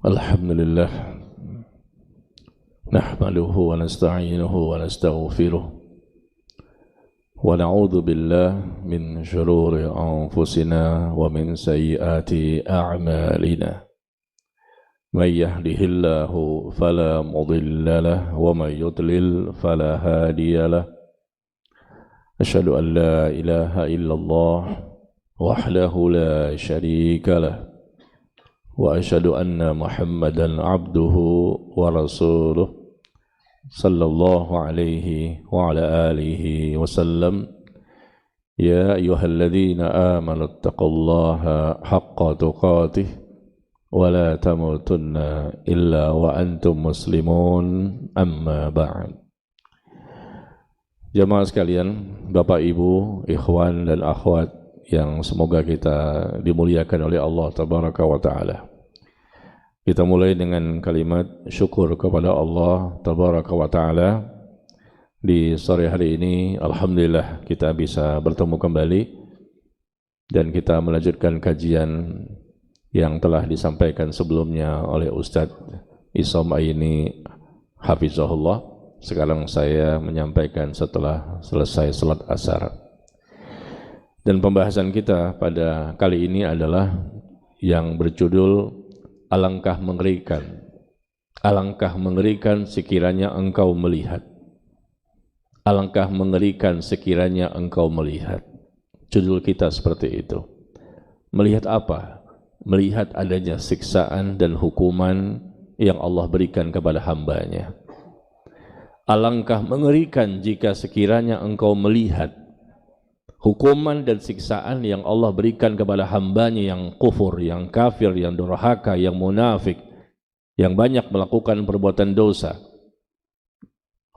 Alhamdulillah nahmaduhu wa nasta'inuhu wa nastaghfiruh wa na'udzu billah min shururi anfusina wa min sayyiati a'malina may yahdihillahu fala mudilla lahu wa may yudlil fala hadiya lahu asyhadu an la ilaha illallah wahdahu la syarika lahu wa asyhadu anna Muhammadan abduhu wa rasuluh sallallahu alaihi wa ala alihi wasallam ya ayyuhalladzina amanu taqullaha haqqa tuqatih wa la tamutunna illa wa antum muslimun amma ba'd. Jamaah sekalian, Bapak Ibu, ikhwan dan akhwat yang semoga kita dimuliakan oleh Allah Tabaraka wa Ta'ala. Kita mulai dengan kalimat syukur kepada Allah Tabaraka wa Ta'ala. Di sore hari ini alhamdulillah kita bisa bertemu kembali dan kita melanjutkan kajian yang telah disampaikan sebelumnya oleh Ustadz Isom Aini Hafizahullah. Sekarang saya menyampaikan setelah selesai salat asar. Dan pembahasan kita pada kali ini adalah yang berjudul Alangkah Mengerikan. Alangkah mengerikan sekiranya engkau melihat. Alangkah mengerikan sekiranya engkau melihat. Judul kita seperti itu. Melihat apa? Melihat adanya siksaan dan hukuman yang Allah berikan kepada hambanya. Alangkah mengerikan jika sekiranya engkau melihat hukuman dan siksaan yang Allah berikan kepada hambanya yang kufur, yang kafir, yang durhaka, yang munafik, yang banyak melakukan perbuatan dosa.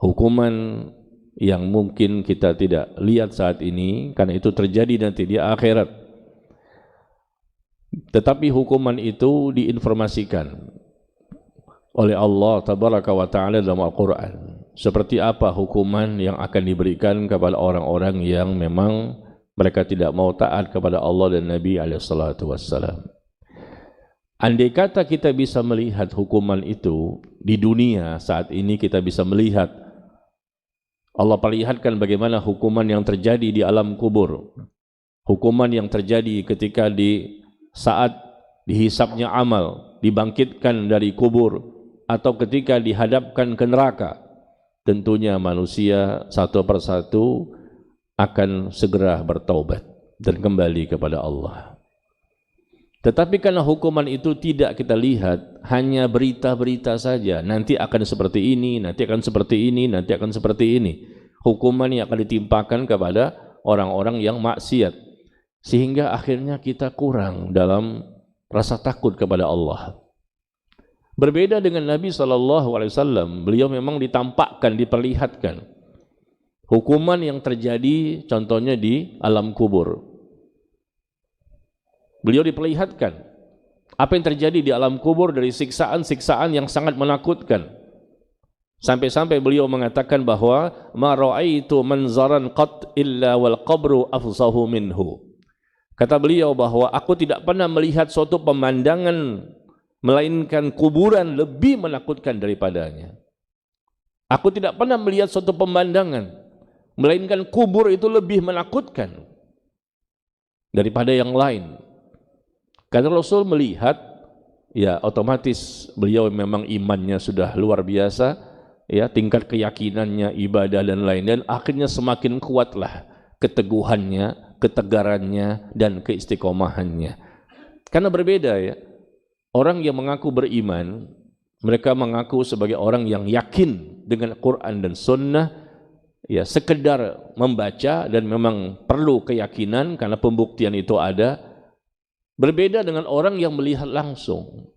Hukuman yang mungkin kita tidak lihat saat ini, karena itu terjadi nanti di akhirat. Tetapi hukuman itu diinformasikan oleh Allah Tabaraka wa Ta'ala dalam Al-Quran. Seperti apa hukuman yang akan diberikan kepada orang-orang yang memang mereka tidak mau taat kepada Allah dan Nabi SAW. Andai kata kita bisa melihat hukuman itu di dunia saat ini, kita bisa melihat Allah perlihatkan bagaimana hukuman yang terjadi di alam kubur, hukuman yang terjadi ketika di saat dihisapnya amal, dibangkitkan dari kubur, atau ketika dihadapkan ke neraka. Tentunya manusia satu persatu akan segera bertaubat dan kembali kepada Allah. Tetapi karena hukuman itu tidak kita lihat, hanya berita-berita saja, nanti akan seperti ini, nanti akan seperti ini, nanti akan seperti ini. Hukuman yang akan ditimpakan kepada orang-orang yang maksiat. Sehingga akhirnya kita kurang dalam rasa takut kepada Allah. Berbeda dengan Nabi SAW, beliau memang ditampakkan, diperlihatkan hukuman yang terjadi contohnya di alam kubur. Beliau diperlihatkan apa yang terjadi di alam kubur dari siksaan-siksaan yang sangat menakutkan. Sampai-sampai beliau mengatakan bahwa ma ra'aitu manzaran qat illa wal qabru afzahu minhu. Kata beliau bahwa aku tidak pernah melihat suatu pemandangan melainkan kuburan lebih menakutkan daripadanya. Aku tidak pernah melihat suatu pemandangan melainkan kubur itu lebih menakutkan daripada yang lain. Karena Rasul melihat, ya otomatis beliau memang imannya sudah luar biasa, ya tingkat keyakinannya, ibadah dan lain, dan akhirnya semakin kuatlah keteguhannya, ketegarannya dan keistiqomahannya. Karena berbeda ya. Orang yang mengaku beriman, mereka mengaku sebagai orang yang yakin dengan Quran dan Sunnah, ya sekedar membaca dan memang perlu keyakinan karena pembuktian itu ada. Berbeda dengan orang yang melihat langsung.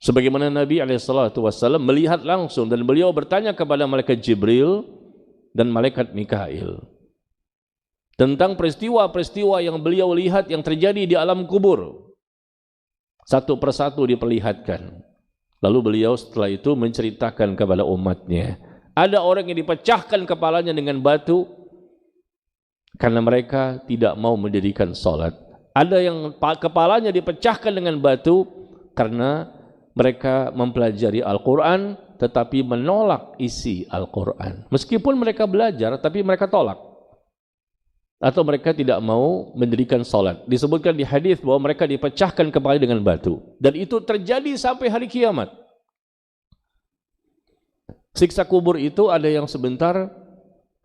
Sebagaimana Nabi SAW melihat langsung dan beliau bertanya kepada malaikat Jibril dan malaikat Mikail tentang peristiwa-peristiwa yang beliau lihat yang terjadi di alam kubur. Satu persatu diperlihatkan. Lalu beliau setelah itu menceritakan kepada umatnya. Ada orang yang dipecahkan kepalanya dengan batu karena mereka tidak mau mendirikan salat. Ada yang kepalanya dipecahkan dengan batu karena mereka mempelajari Al-Quran tetapi menolak isi Al-Quran. Meskipun mereka belajar tapi mereka tolak. Atau mereka tidak mau mendirikan salat. Disebutkan di hadis bahwa mereka dipecahkan kepala dengan batu. Dan itu terjadi sampai hari kiamat. Siksa kubur itu ada yang sebentar,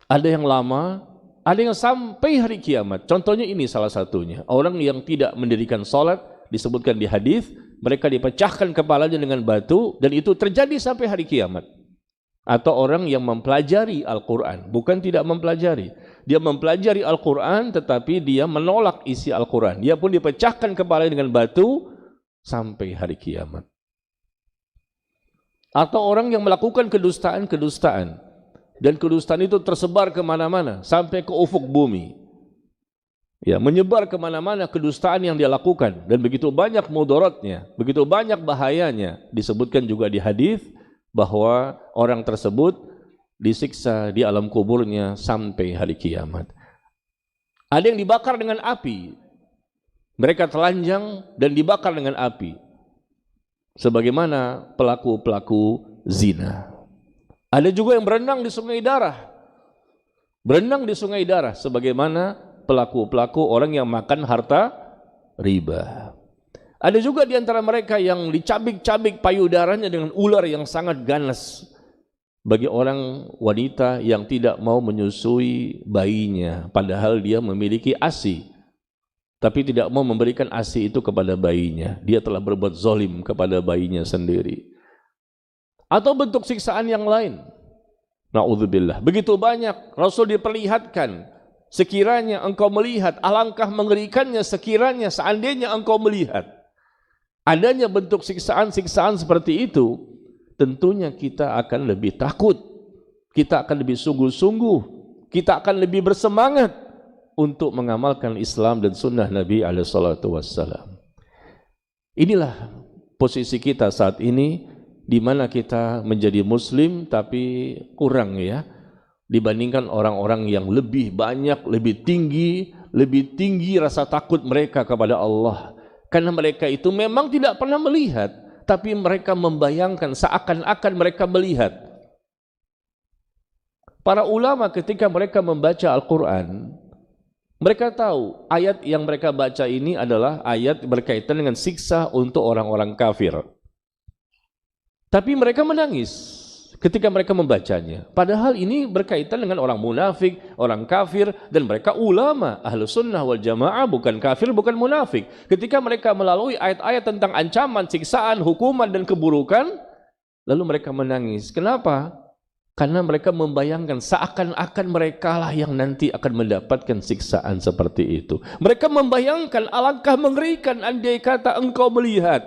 ada yang lama, ada yang sampai hari kiamat. Contohnya ini salah satunya. Orang yang tidak mendirikan salat, disebutkan di hadis, mereka dipecahkan kepalanya dengan batu dan itu terjadi sampai hari kiamat. Atau orang yang mempelajari Al-Quran, bukan tidak mempelajari. Dia mempelajari Al-Quran tetapi dia menolak isi Al-Quran. Dia pun dipecahkan kepalanya dengan batu sampai hari kiamat. Atau orang yang melakukan kedustaan-kedustaan. Dan kedustaan itu tersebar kemana-mana sampai ke ufuk bumi. Ya, menyebar kemana-mana kedustaan yang dia lakukan dan begitu banyak mudaratnya, begitu banyak bahayanya. Disebutkan juga di hadis bahwa orang tersebut disiksa di alam kuburnya sampai hari kiamat. Ada yang dibakar dengan api, mereka telanjang dan dibakar dengan api, sebagaimana pelaku-pelaku zina. Ada juga yang berenang di sungai darah, berenang di sungai darah, sebagaimana pelaku-pelaku orang yang makan harta riba. Ada juga di antara mereka yang dicabik-cabik payudaranya dengan ular yang sangat ganas. Bagi orang wanita yang tidak mau menyusui bayinya, padahal dia memiliki ASI, tapi tidak mau memberikan ASI itu kepada bayinya, dia telah berbuat zalim kepada bayinya sendiri. Atau bentuk siksaan yang lain. Na'udzubillah. Begitu banyak Rasul diperlihatkan. Sekiranya engkau melihat, alangkah mengerikannya sekiranya seandainya engkau melihat adanya bentuk siksaan-siksaan seperti itu, tentunya kita akan lebih takut, kita akan lebih sungguh-sungguh, kita akan lebih bersemangat untuk mengamalkan Islam dan sunnah Nabi SAW. Inilah posisi kita saat ini, di mana kita menjadi Muslim tapi kurang ya, dibandingkan orang-orang yang lebih banyak, lebih tinggi rasa takut mereka kepada Allah. Karena mereka itu memang tidak pernah melihat, tapi mereka membayangkan seakan-akan mereka melihat. Para ulama ketika mereka membaca Al-Quran, mereka tahu ayat yang mereka baca ini adalah ayat berkaitan dengan siksa untuk orang-orang kafir. Tapi mereka menangis ketika mereka membacanya. Padahal ini berkaitan dengan orang munafik, orang kafir, dan mereka ulama, Ahlus Sunnah wal Jamaah, bukan kafir, bukan munafik. Ketika mereka melalui ayat-ayat tentang ancaman, siksaan, hukuman, dan keburukan, lalu mereka menangis. Kenapa? Karena mereka membayangkan seakan-akan mereka lah yang nanti akan mendapatkan siksaan seperti itu. Mereka membayangkan alangkah mengerikan andai kata engkau melihat.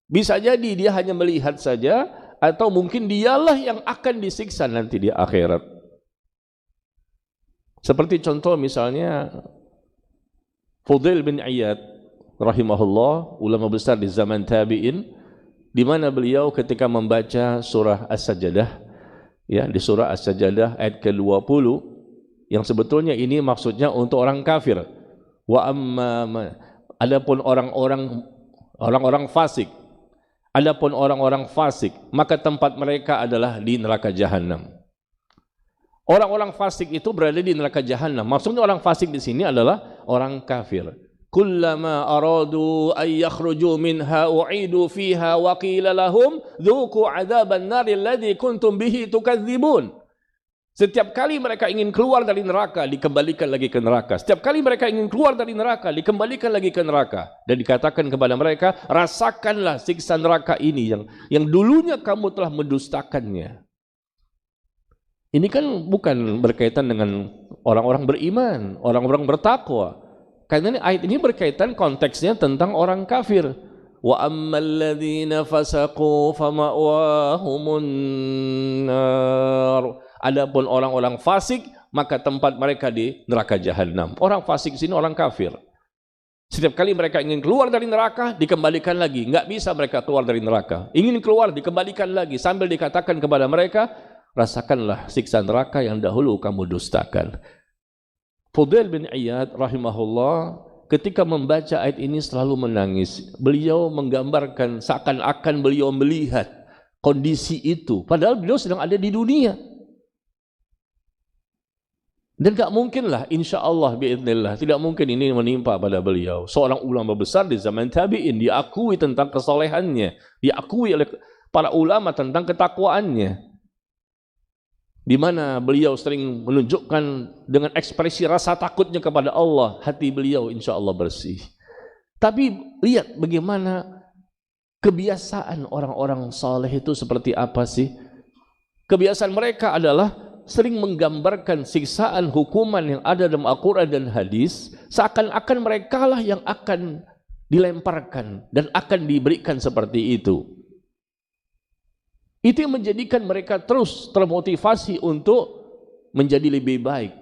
Bisa jadi dia hanya melihat saja, atau mungkin dialah yang akan disiksa nanti di akhirat. Seperti contoh misalnya Fudail bin Iyad rahimahullah, ulama besar di zaman tabi'in, di mana beliau ketika membaca surah As-Sajdah, ya, di surah As-Sajdah ayat ke-20, yang sebetulnya ini maksudnya untuk orang kafir. Wa amma adapun orang-orang fasik, adapun orang-orang fasik, maka tempat mereka adalah di neraka jahanam. Orang-orang fasik itu berada di neraka jahanam. Maksudnya orang fasik di sini adalah orang kafir. Kullama aradu ay yakhruju minha u'idu fiha wa qila lahum dzuqu 'adzaban nari alladzi kuntum bihi tukadzibun. Setiap kali mereka ingin keluar dari neraka, dikembalikan lagi ke neraka. Setiap kali mereka ingin keluar dari neraka, dikembalikan lagi ke neraka. Dan dikatakan kepada mereka, rasakanlah siksa neraka ini yang dulunya kamu telah mendustakannya. Ini kan bukan berkaitan dengan orang-orang beriman, orang-orang bertakwa. Karena ayat ini berkaitan konteksnya tentang orang kafir. Wa ammal ladzina fasaqu fama'wahumun nar. Adapun orang-orang fasik, maka tempat mereka di neraka jahanam. Orang fasik di sini orang kafir. Setiap kali mereka ingin keluar dari neraka, dikembalikan lagi. Enggak bisa mereka keluar dari neraka. Ingin keluar, dikembalikan lagi. Sambil dikatakan kepada mereka, rasakanlah siksa neraka yang dahulu kamu dustakan. Fudail bin Iyad rahimahullah ketika membaca ayat ini selalu menangis. Beliau menggambarkan seakan-akan beliau melihat kondisi itu, padahal beliau sedang ada di dunia. Dan gak mungkin lah, insya Allah, biiznillah, tidak mungkin ini menimpa pada beliau. Seorang ulama besar di zaman tabi'in, diakui tentang kesolehannya, diakui oleh para ulama tentang ketakwaannya, di mana beliau sering menunjukkan dengan ekspresi rasa takutnya kepada Allah, hati beliau insya Allah bersih. Tapi lihat bagaimana kebiasaan orang-orang saleh itu seperti apa sih? Kebiasaan mereka adalah sering menggambarkan siksaan hukuman yang ada dalam Al-Quran dan hadis, seakan-akan mereka lah yang akan dilemparkan dan akan diberikan seperti itu. Itu yang menjadikan mereka terus termotivasi untuk menjadi lebih baik.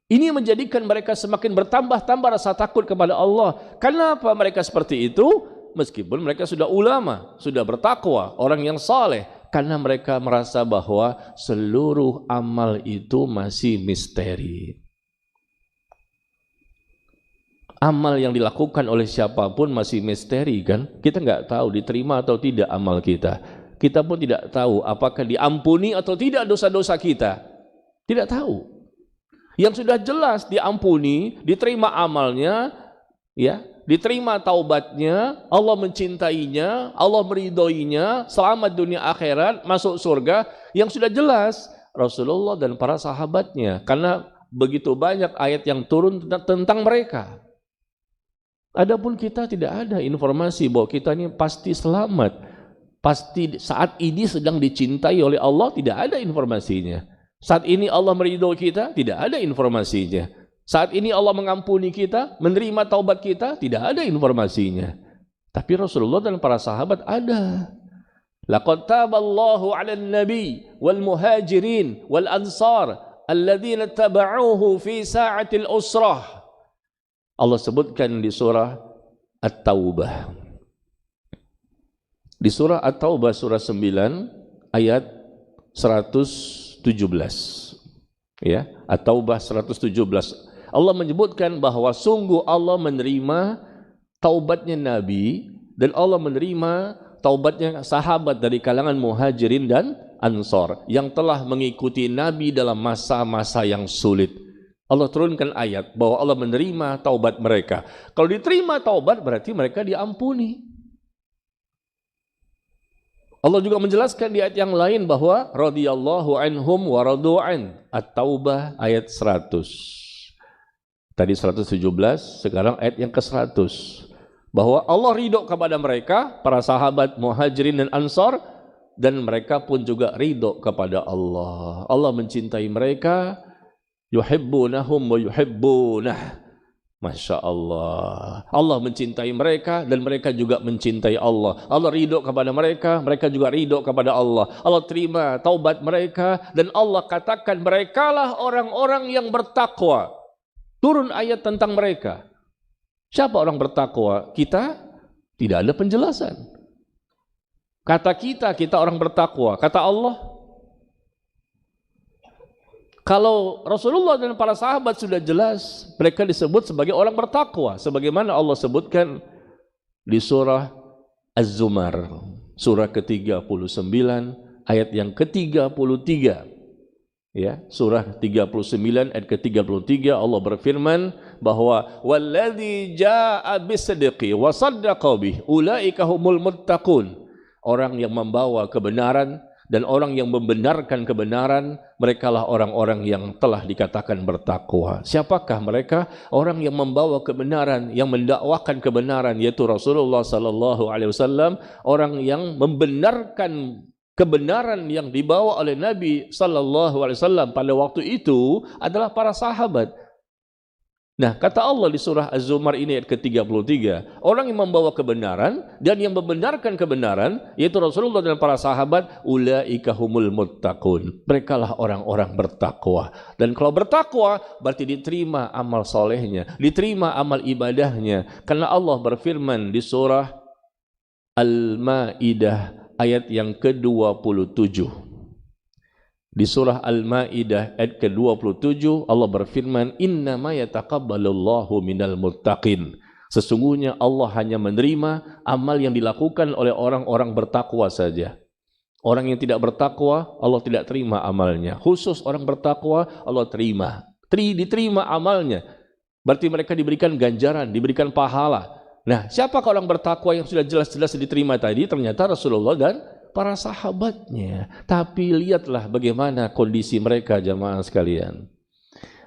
Ini menjadikan mereka semakin bertambah-tambah rasa takut kepada Allah. Kenapa mereka seperti itu? Meskipun mereka sudah ulama, sudah bertakwa, orang yang saleh, karena mereka merasa bahwa seluruh amal itu masih misteri. Amal yang dilakukan oleh siapapun masih misteri, kan? Kita nggak tahu diterima atau tidak amal kita. Kita pun tidak tahu apakah diampuni atau tidak dosa-dosa kita. Tidak tahu. Yang sudah jelas diampuni, diterima amalnya, ya, diterima taubatnya, Allah mencintainya, Allah meridhoinya, selamat dunia akhirat, masuk surga, yang sudah jelas Rasulullah dan para sahabatnya, karena begitu banyak ayat yang turun tentang mereka. Adapun kita tidak ada informasi bahwa kita ini pasti selamat, pasti saat ini sedang dicintai oleh Allah, tidak ada informasinya. Saat ini Allah meridhoi kita, tidak ada informasinya. Saat ini Allah mengampuni kita, menerima taubat kita, tidak ada informasinya. Tapi Rasulullah dan para sahabat ada. Laqad taballahu 'alan nabi wal muhajirin wal ansar alladzina tabauhu fi sa'atil usrah. Allah sebutkan di surah At-Taubah. Di surah At-Taubah surah 9 ayat 117. Ya, At-Taubah 117. Allah menyebutkan bahwa sungguh Allah menerima taubatnya Nabi dan Allah menerima taubatnya sahabat dari kalangan muhajirin dan ansor yang telah mengikuti Nabi dalam masa-masa yang sulit. Allah turunkan ayat bahwa Allah menerima taubat mereka. Kalau diterima taubat berarti mereka diampuni. Allah juga menjelaskan di ayat yang lain bahwa radhiyallahu anhum wa radu'an. At-Taubah ayat 100. Tadi 117, sekarang ayat yang ke-100. Bahwa Allah ridho kepada mereka, para sahabat muhajirin dan ansar, dan mereka pun juga ridho kepada Allah. Allah mencintai mereka, yuhibbunahum wa yuhibbunah. Masya Allah. Allah mencintai mereka dan mereka juga mencintai Allah. Allah ridho kepada mereka, mereka juga ridho kepada Allah. Allah terima taubat mereka dan Allah katakan merekalah orang-orang yang bertakwa. Turun ayat tentang mereka. Siapa orang bertakwa? Kita tidak ada penjelasan. Kata kita orang bertakwa. Kata Allah, kalau Rasulullah dan para sahabat sudah jelas, mereka disebut sebagai orang bertakwa. Sebagaimana Allah sebutkan di surah Az-Zumar, surah ke-39, ayat yang ke-33. Ya, surah 39 ayat ke-33 Allah berfirman bahwa walladzi jaa'a bisidqi wa saddaqa bih ulaika humul muttaqun. Orang yang membawa kebenaran dan orang yang membenarkan kebenaran, merekalah orang-orang yang telah dikatakan bertakwa. Siapakah mereka? Orang yang membawa kebenaran, yang mendakwakan kebenaran, yaitu Rasulullah sallallahu alaihi wasallam, orang yang membenarkan kebenaran yang dibawa oleh Nabi sallallahu alaihi wasallam pada waktu itu adalah para sahabat. Nah, kata Allah di surah Az-Zumar ini ayat ke-33, orang yang membawa kebenaran dan yang membenarkan kebenaran yaitu Rasulullah dan para sahabat, ulaika humul muttaqun. Merekalah orang-orang bertakwa. Dan kalau bertakwa berarti diterima amal solehnya, diterima amal ibadahnya. Karena Allah berfirman di surah Al-Maidah ayat yang ke-27. Di surah Al-Maidah ayat ke-27 Allah berfirman, innama yataqabbalullahu minal muttaqin. Sesungguhnya Allah hanya menerima amal yang dilakukan oleh orang-orang bertakwa saja. Orang yang tidak bertakwa Allah tidak terima amalnya. Khusus orang bertakwa Allah terima. Diterima amalnya. Berarti mereka diberikan ganjaran, diberikan pahala. Nah, siapakah orang bertakwa yang sudah jelas-jelas diterima tadi? Ternyata Rasulullah dan para sahabatnya. Tapi lihatlah bagaimana kondisi mereka, jamaah sekalian.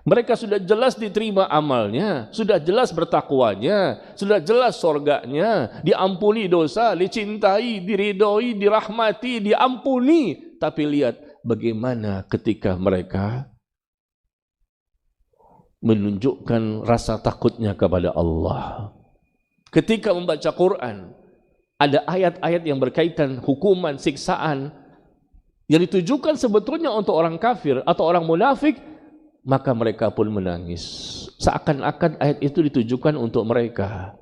Mereka sudah jelas diterima amalnya, sudah jelas bertakwanya, sudah jelas surganya, diampuni dosa, dicintai, diridhoi, dirahmati, diampuni. Tapi lihat bagaimana ketika mereka menunjukkan rasa takutnya kepada Allah. Ketika membaca Quran, ada ayat-ayat yang berkaitan hukuman, siksaan yang ditujukan sebetulnya untuk orang kafir atau orang munafik, maka mereka pun menangis. Seakan-akan ayat itu ditujukan untuk mereka.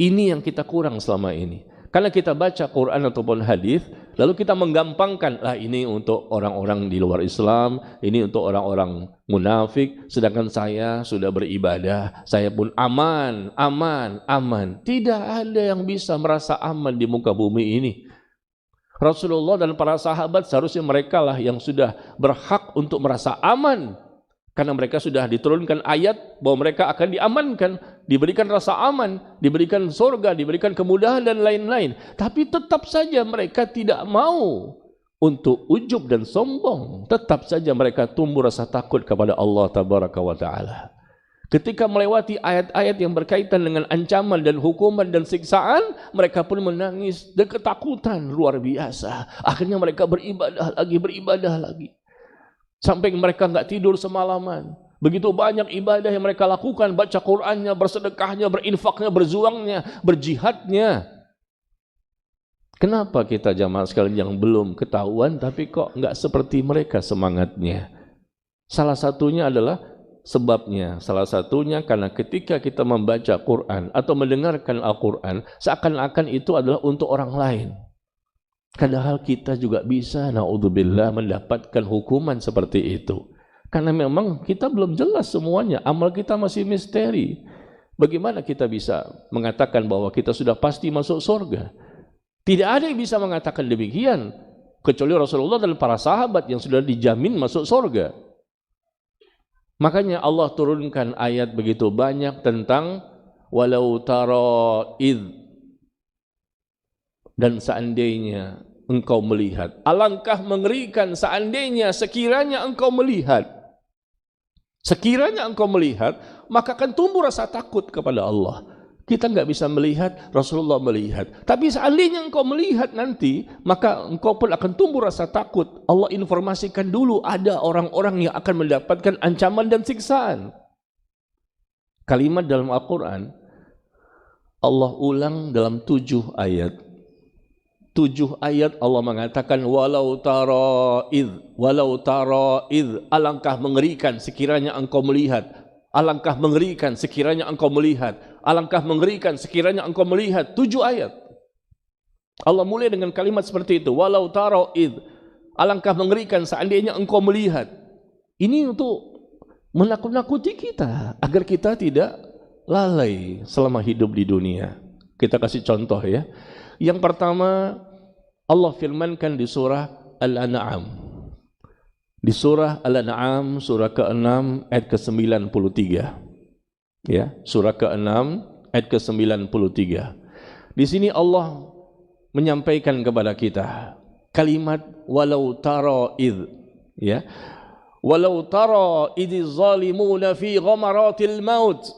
Ini yang kita kurang selama ini. Karena kita baca Quran ataupun hadis, lalu kita menggampangkan, lah ini untuk orang-orang di luar Islam, ini untuk orang-orang munafik, sedangkan saya sudah beribadah, saya pun aman, aman, aman. Tidak ada yang bisa merasa aman di muka bumi ini. Rasulullah dan para sahabat seharusnya mereka lah yang sudah berhak untuk merasa aman. Karena mereka sudah diturunkan ayat bahwa mereka akan diamankan, diberikan rasa aman, diberikan surga, diberikan kemudahan dan lain-lain. Tapi tetap saja mereka tidak mau untuk ujub dan sombong. Tetap saja mereka tumbuh rasa takut kepada Allah Tabaraka wa Ta'ala. Ketika melewati ayat-ayat yang berkaitan dengan ancaman dan hukuman dan siksaan, mereka pun menangis dan ketakutan luar biasa. Akhirnya mereka beribadah lagi. Sampai mereka enggak tidur semalaman. Begitu banyak ibadah yang mereka lakukan, baca Qur'annya, bersedekahnya, berinfaknya, berjuangnya, berjihadnya. Kenapa kita jamaah sekalian yang belum ketahuan tapi kok enggak seperti mereka semangatnya? Salah satunya adalah sebabnya, salah satunya karena ketika kita membaca Quran atau mendengarkan Al-Quran, seakan-akan itu adalah untuk orang lain. Padahal kita juga bisa, na'udzubillah, mendapatkan hukuman seperti itu. Karena memang kita belum jelas semuanya, amal kita masih misteri. Bagaimana kita bisa mengatakan bahwa kita sudah pasti masuk surga? Tidak ada yang bisa mengatakan demikian, kecuali Rasulullah dan para sahabat yang sudah dijamin masuk surga. Makanya Allah turunkan ayat begitu banyak tentang walau tara id, dan seandainya engkau melihat, alangkah mengerikan seandainya sekiranya engkau melihat. Sekiranya engkau melihat, maka akan tumbuh rasa takut kepada Allah. Kita enggak bisa melihat, Rasulullah melihat. Tapi seandainya engkau melihat nanti, maka engkau pun akan tumbuh rasa takut. Allah informasikan dulu ada orang-orang yang akan mendapatkan ancaman dan siksaan. Kalimat dalam Al-Quran Allah ulang dalam 7 ayat. 7 ayat Allah mengatakan walau tara id, alangkah mengerikan sekiranya engkau melihat, alangkah mengerikan sekiranya engkau melihat, alangkah mengerikan sekiranya engkau melihat. 7 ayat Allah mulai dengan kalimat seperti itu, walau tara id, alangkah mengerikan seandainya engkau melihat. Ini untuk menakut-nakuti kita agar kita tidak lalai selama hidup di dunia. Kita kasih contoh ya. Yang pertama, Allah firmankan di surah Al-An'am. Di surah Al-An'am, surah ke-6 ayat ke-93. Ya, surah ke-6 ayat ke-93. Di sini Allah menyampaikan kepada kita kalimat walau tara id, ya. Walau tara idz zalimuna fi ghamaratil maut.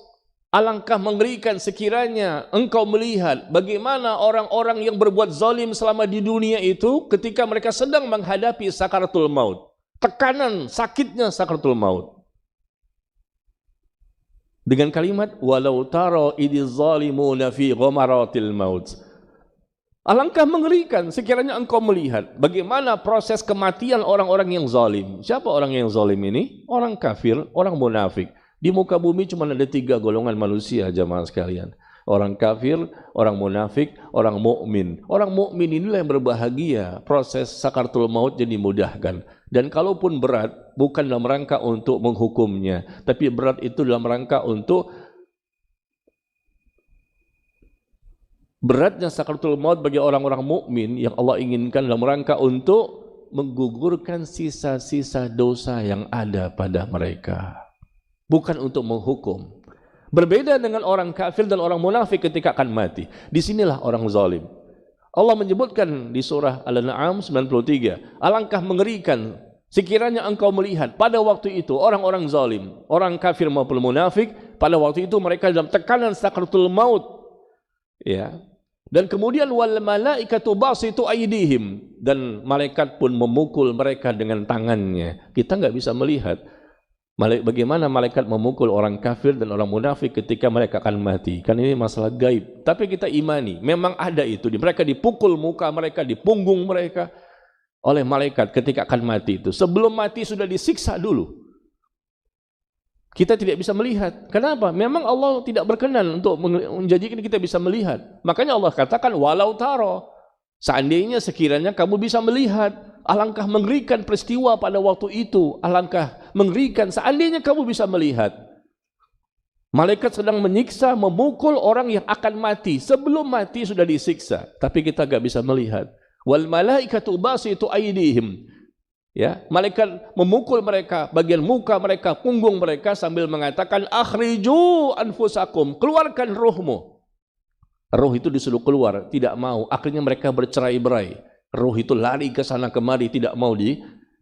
Alangkah mengerikan sekiranya engkau melihat bagaimana orang-orang yang berbuat zalim selama di dunia itu ketika mereka sedang menghadapi sakaratul maut. Tekanan, sakitnya sakaratul maut. Dengan kalimat walau tara idz zalimuna fi ghamaratil maut. Alangkah mengerikan sekiranya engkau melihat bagaimana proses kematian orang-orang yang zalim. Siapa orang yang zalim ini? Orang kafir, orang munafik. Di muka bumi cuma ada 3 golongan manusia, jamaah sekalian. Orang kafir, orang munafik, orang mukmin. Orang mukmin inilah yang berbahagia. Proses sakaratul maut jadi dimudahkan. Dan kalaupun berat, bukan dalam rangka untuk menghukumnya, tapi berat itu dalam rangka untuk beratnya sakaratul maut bagi orang-orang mukmin yang Allah inginkan dalam rangka untuk menggugurkan sisa-sisa dosa yang ada pada mereka, bukan untuk menghukum. Berbeda dengan orang kafir dan orang munafik ketika akan mati. Disinilah orang zalim. Allah menyebutkan di surah Al-An'am 93, alangkah mengerikan sekiranya engkau melihat pada waktu itu orang-orang zalim, orang kafir maupun munafik, pada waktu itu mereka dalam tekanan sakaratul maut, ya. Dan kemudian wal malaikatu basitu aydihim, dan malaikat pun memukul mereka dengan tangannya. Kita enggak bisa melihat bagaimana malaikat memukul orang kafir dan orang munafik ketika mereka akan mati. Kan ini masalah gaib. Tapi kita imani, memang ada itu. Mereka dipukul muka mereka, di punggung mereka oleh malaikat ketika akan mati itu. Sebelum mati sudah disiksa dulu. Kita tidak bisa melihat. Kenapa? Memang Allah tidak berkenan untuk menjadikan kita bisa melihat. Makanya Allah katakan walau taro. Seandainya sekiranya kamu bisa melihat, alangkah mengerikan peristiwa pada waktu itu. Alangkah mengerikan seandainya kamu bisa melihat. Malaikat sedang menyiksa, memukul orang yang akan mati. Sebelum mati sudah disiksa. Tapi kita tidak bisa melihat. Wal malaikatu basitu aydihim. Ya, malaikat memukul mereka, bagian muka mereka, punggung mereka sambil mengatakan akhriju anfusakum, keluarkan ruhmu. Ruh itu disuruh keluar, tidak mau. Akhirnya mereka bercerai-berai. Ruh itu lari ke sana kemari, tidak mau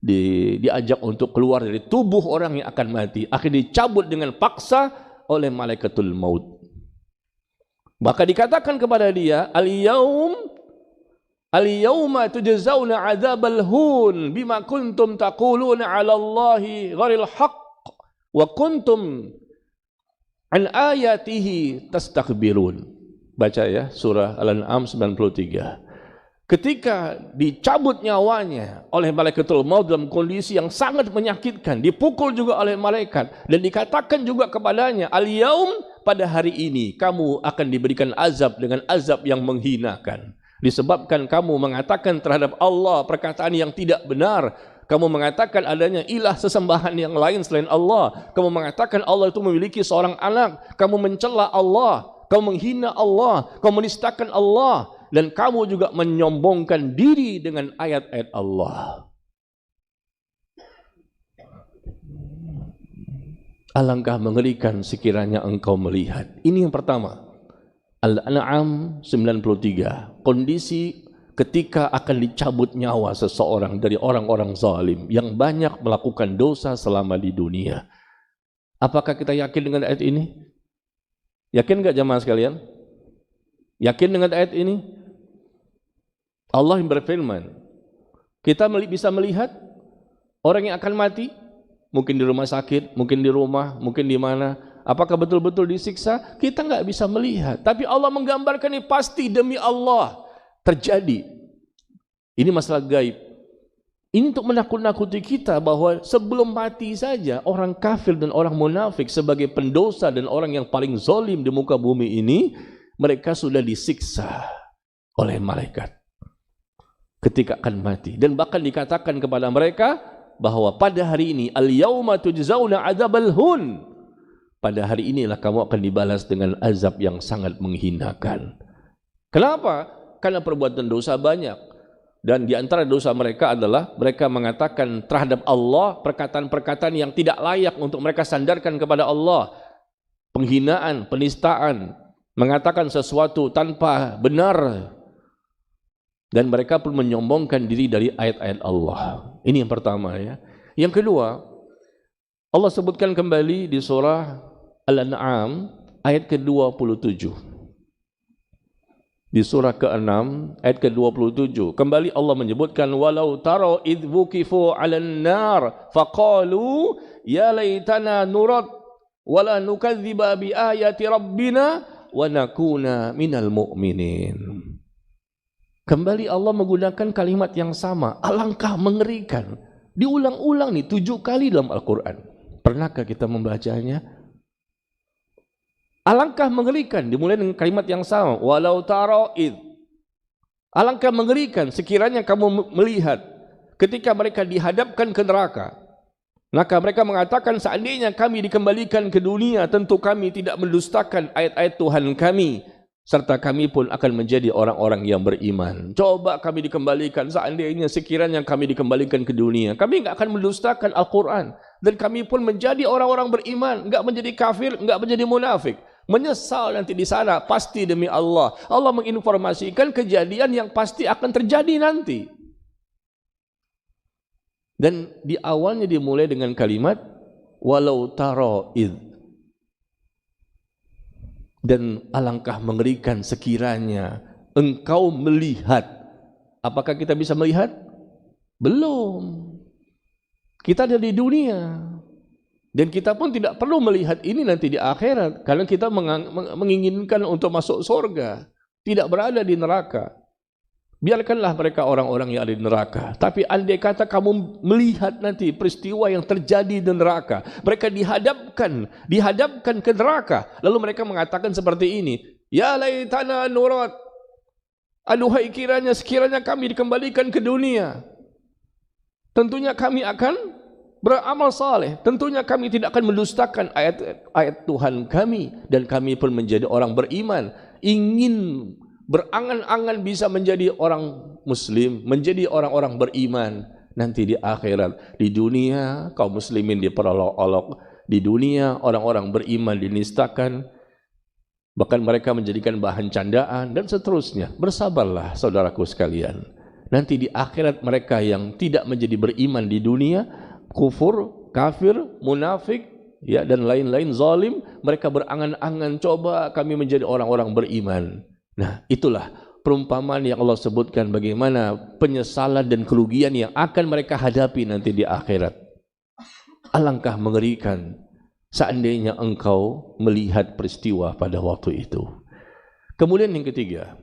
diajak untuk keluar dari tubuh orang yang akan mati. Akhirnya dicabut dengan paksa oleh malaikatul maut. Maka dikatakan kepada dia, Al-yawma tujzauna 'adzabal hun bima kuntum taquluna 'ala Allahi ghairil haqq wa kuntum an ayatihi tastakbirun. Baca ya surah Al-An'am 93. Ketika dicabut nyawanya oleh malaikatul maut dalam kondisi yang sangat menyakitkan, dipukul juga oleh malaikat dan dikatakan juga kepadanya, al-yaum, pada hari ini kamu akan diberikan azab dengan azab yang menghinakan. Disebabkan kamu mengatakan terhadap Allah perkataan yang tidak benar. Kamu mengatakan adanya ilah sesembahan yang lain selain Allah. Kamu mengatakan Allah itu memiliki seorang anak. Kamu mencela Allah. Kamu menghina Allah. Kamu menistakan Allah. Dan kamu juga menyombongkan diri dengan ayat-ayat Allah. Alangkah mengerikan sekiranya engkau melihat. Ini yang pertama. Al-An'am 93. Kondisi ketika akan dicabut nyawa seseorang dari orang-orang zalim yang banyak melakukan dosa selama di dunia. Apakah kita yakin dengan ayat ini? Yakin enggak jamaah sekalian? Yakin dengan ayat ini? Allah yang berfirman, kita bisa melihat orang yang akan mati, mungkin di rumah sakit, mungkin di rumah, mungkin di mana. Apakah betul-betul disiksa? Kita enggak bisa melihat. Tapi Allah menggambarkan ini pasti demi Allah terjadi. Ini masalah gaib. Ini untuk menakut-nakuti kita bahwa sebelum mati saja orang kafir dan orang munafik sebagai pendosa dan orang yang paling zalim di muka bumi ini, mereka sudah disiksa oleh malaikat ketika akan mati. Dan bahkan dikatakan kepada mereka bahwa pada hari ini al-yauma tujzauna 'adzabal hun. Pada hari inilah kamu akan dibalas dengan azab yang sangat menghinakan. Kenapa? Karena perbuatan dosa banyak. Dan di antara dosa mereka adalah mereka mengatakan terhadap Allah perkataan-perkataan yang tidak layak untuk mereka sandarkan kepada Allah. Penghinaan, penistaan, mengatakan sesuatu tanpa benar. Dan mereka pun menyombongkan diri dari ayat-ayat Allah. Ini yang pertama ya. Yang kedua, Allah sebutkan kembali di surah Al-An'am ayat ke-27. Di surah ke-6 ayat ke-27 kembali Allah menyebutkan walau taro idh wuqifu 'alan nar faqalu ya laitana nurad wala nukadziba bi ayati rabbina wa nakuna minal mu'minin. Kembali Allah menggunakan kalimat yang sama, alangkah mengerikan. Diulang-ulang nih 7 kali dalam Al-Quran. Pernahkah kita membacanya? Alangkah mengerikan, dimulai dengan kalimat yang sama, walau tara id. Alangkah mengerikan sekiranya kamu melihat ketika mereka dihadapkan ke neraka. Maka mereka mengatakan, seandainya kami dikembalikan ke dunia, tentu kami tidak mendustakan ayat-ayat Tuhan kami, serta kami pun akan menjadi orang-orang yang beriman. Coba kami dikembalikan, seandainya sekiranya kami dikembalikan ke dunia, kami enggak akan mendustakan Al-Quran, dan kami pun menjadi orang-orang beriman, enggak menjadi kafir, enggak menjadi munafik. Menyesal nanti di sana, pasti demi Allah. Allah menginformasikan kejadian yang pasti akan terjadi nanti. Dan di awalnya dimulai dengan kalimat walau tara id. Dan alangkah mengerikan sekiranya engkau melihat. Apakah kita bisa melihat? Belum. Kita ada di dunia. Dan kita pun tidak perlu melihat ini nanti di akhirat, karena kita menginginkan untuk masuk surga, tidak berada di neraka. Biarkanlah mereka orang-orang yang ada di neraka. Tapi andai kata kamu melihat nanti peristiwa yang terjadi di neraka, mereka dihadapkan ke neraka, lalu mereka mengatakan seperti ini, ya laitana nurat, aduhai sekiranya kami dikembalikan ke dunia, tentunya kami akan beramal saleh, tentunya kami tidak akan mendustakan ayat-ayat Tuhan kami, dan kami pun menjadi orang beriman. Ingin berangan-angan bisa menjadi orang muslim, menjadi orang-orang beriman nanti di akhirat. Di dunia kaum muslimin diperolok-olok, di dunia orang-orang beriman dinistakan, bahkan mereka menjadikan bahan candaan dan seterusnya. Bersabarlah saudaraku sekalian, nanti di akhirat mereka yang tidak menjadi beriman di dunia, kufur, kafir, munafik, ya, dan lain-lain, zalim, mereka berangan-angan, coba kami menjadi orang-orang beriman. Nah, itulah perumpamaan yang Allah sebutkan bagaimana penyesalan dan kerugian yang akan mereka hadapi nanti di akhirat. Alangkah mengerikan seandainya engkau melihat peristiwa pada waktu itu. Kemudian yang ketiga.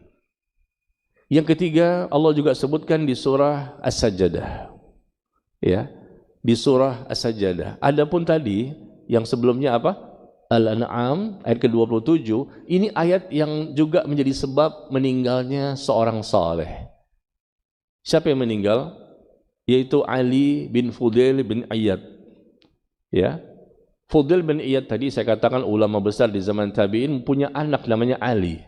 Yang ketiga Allah juga sebutkan di surah As-Sajdah. Ya, di surah As-Sajdah. Adapun tadi yang sebelumnya apa? Al-An'am ayat ke-27, ini ayat yang juga menjadi sebab meninggalnya seorang saleh. Siapa yang meninggal? Yaitu Ali bin Fudail bin Iyad. Ya. Fudail bin Iyad tadi saya katakan ulama besar di zaman tabi'in, punya anak namanya Ali.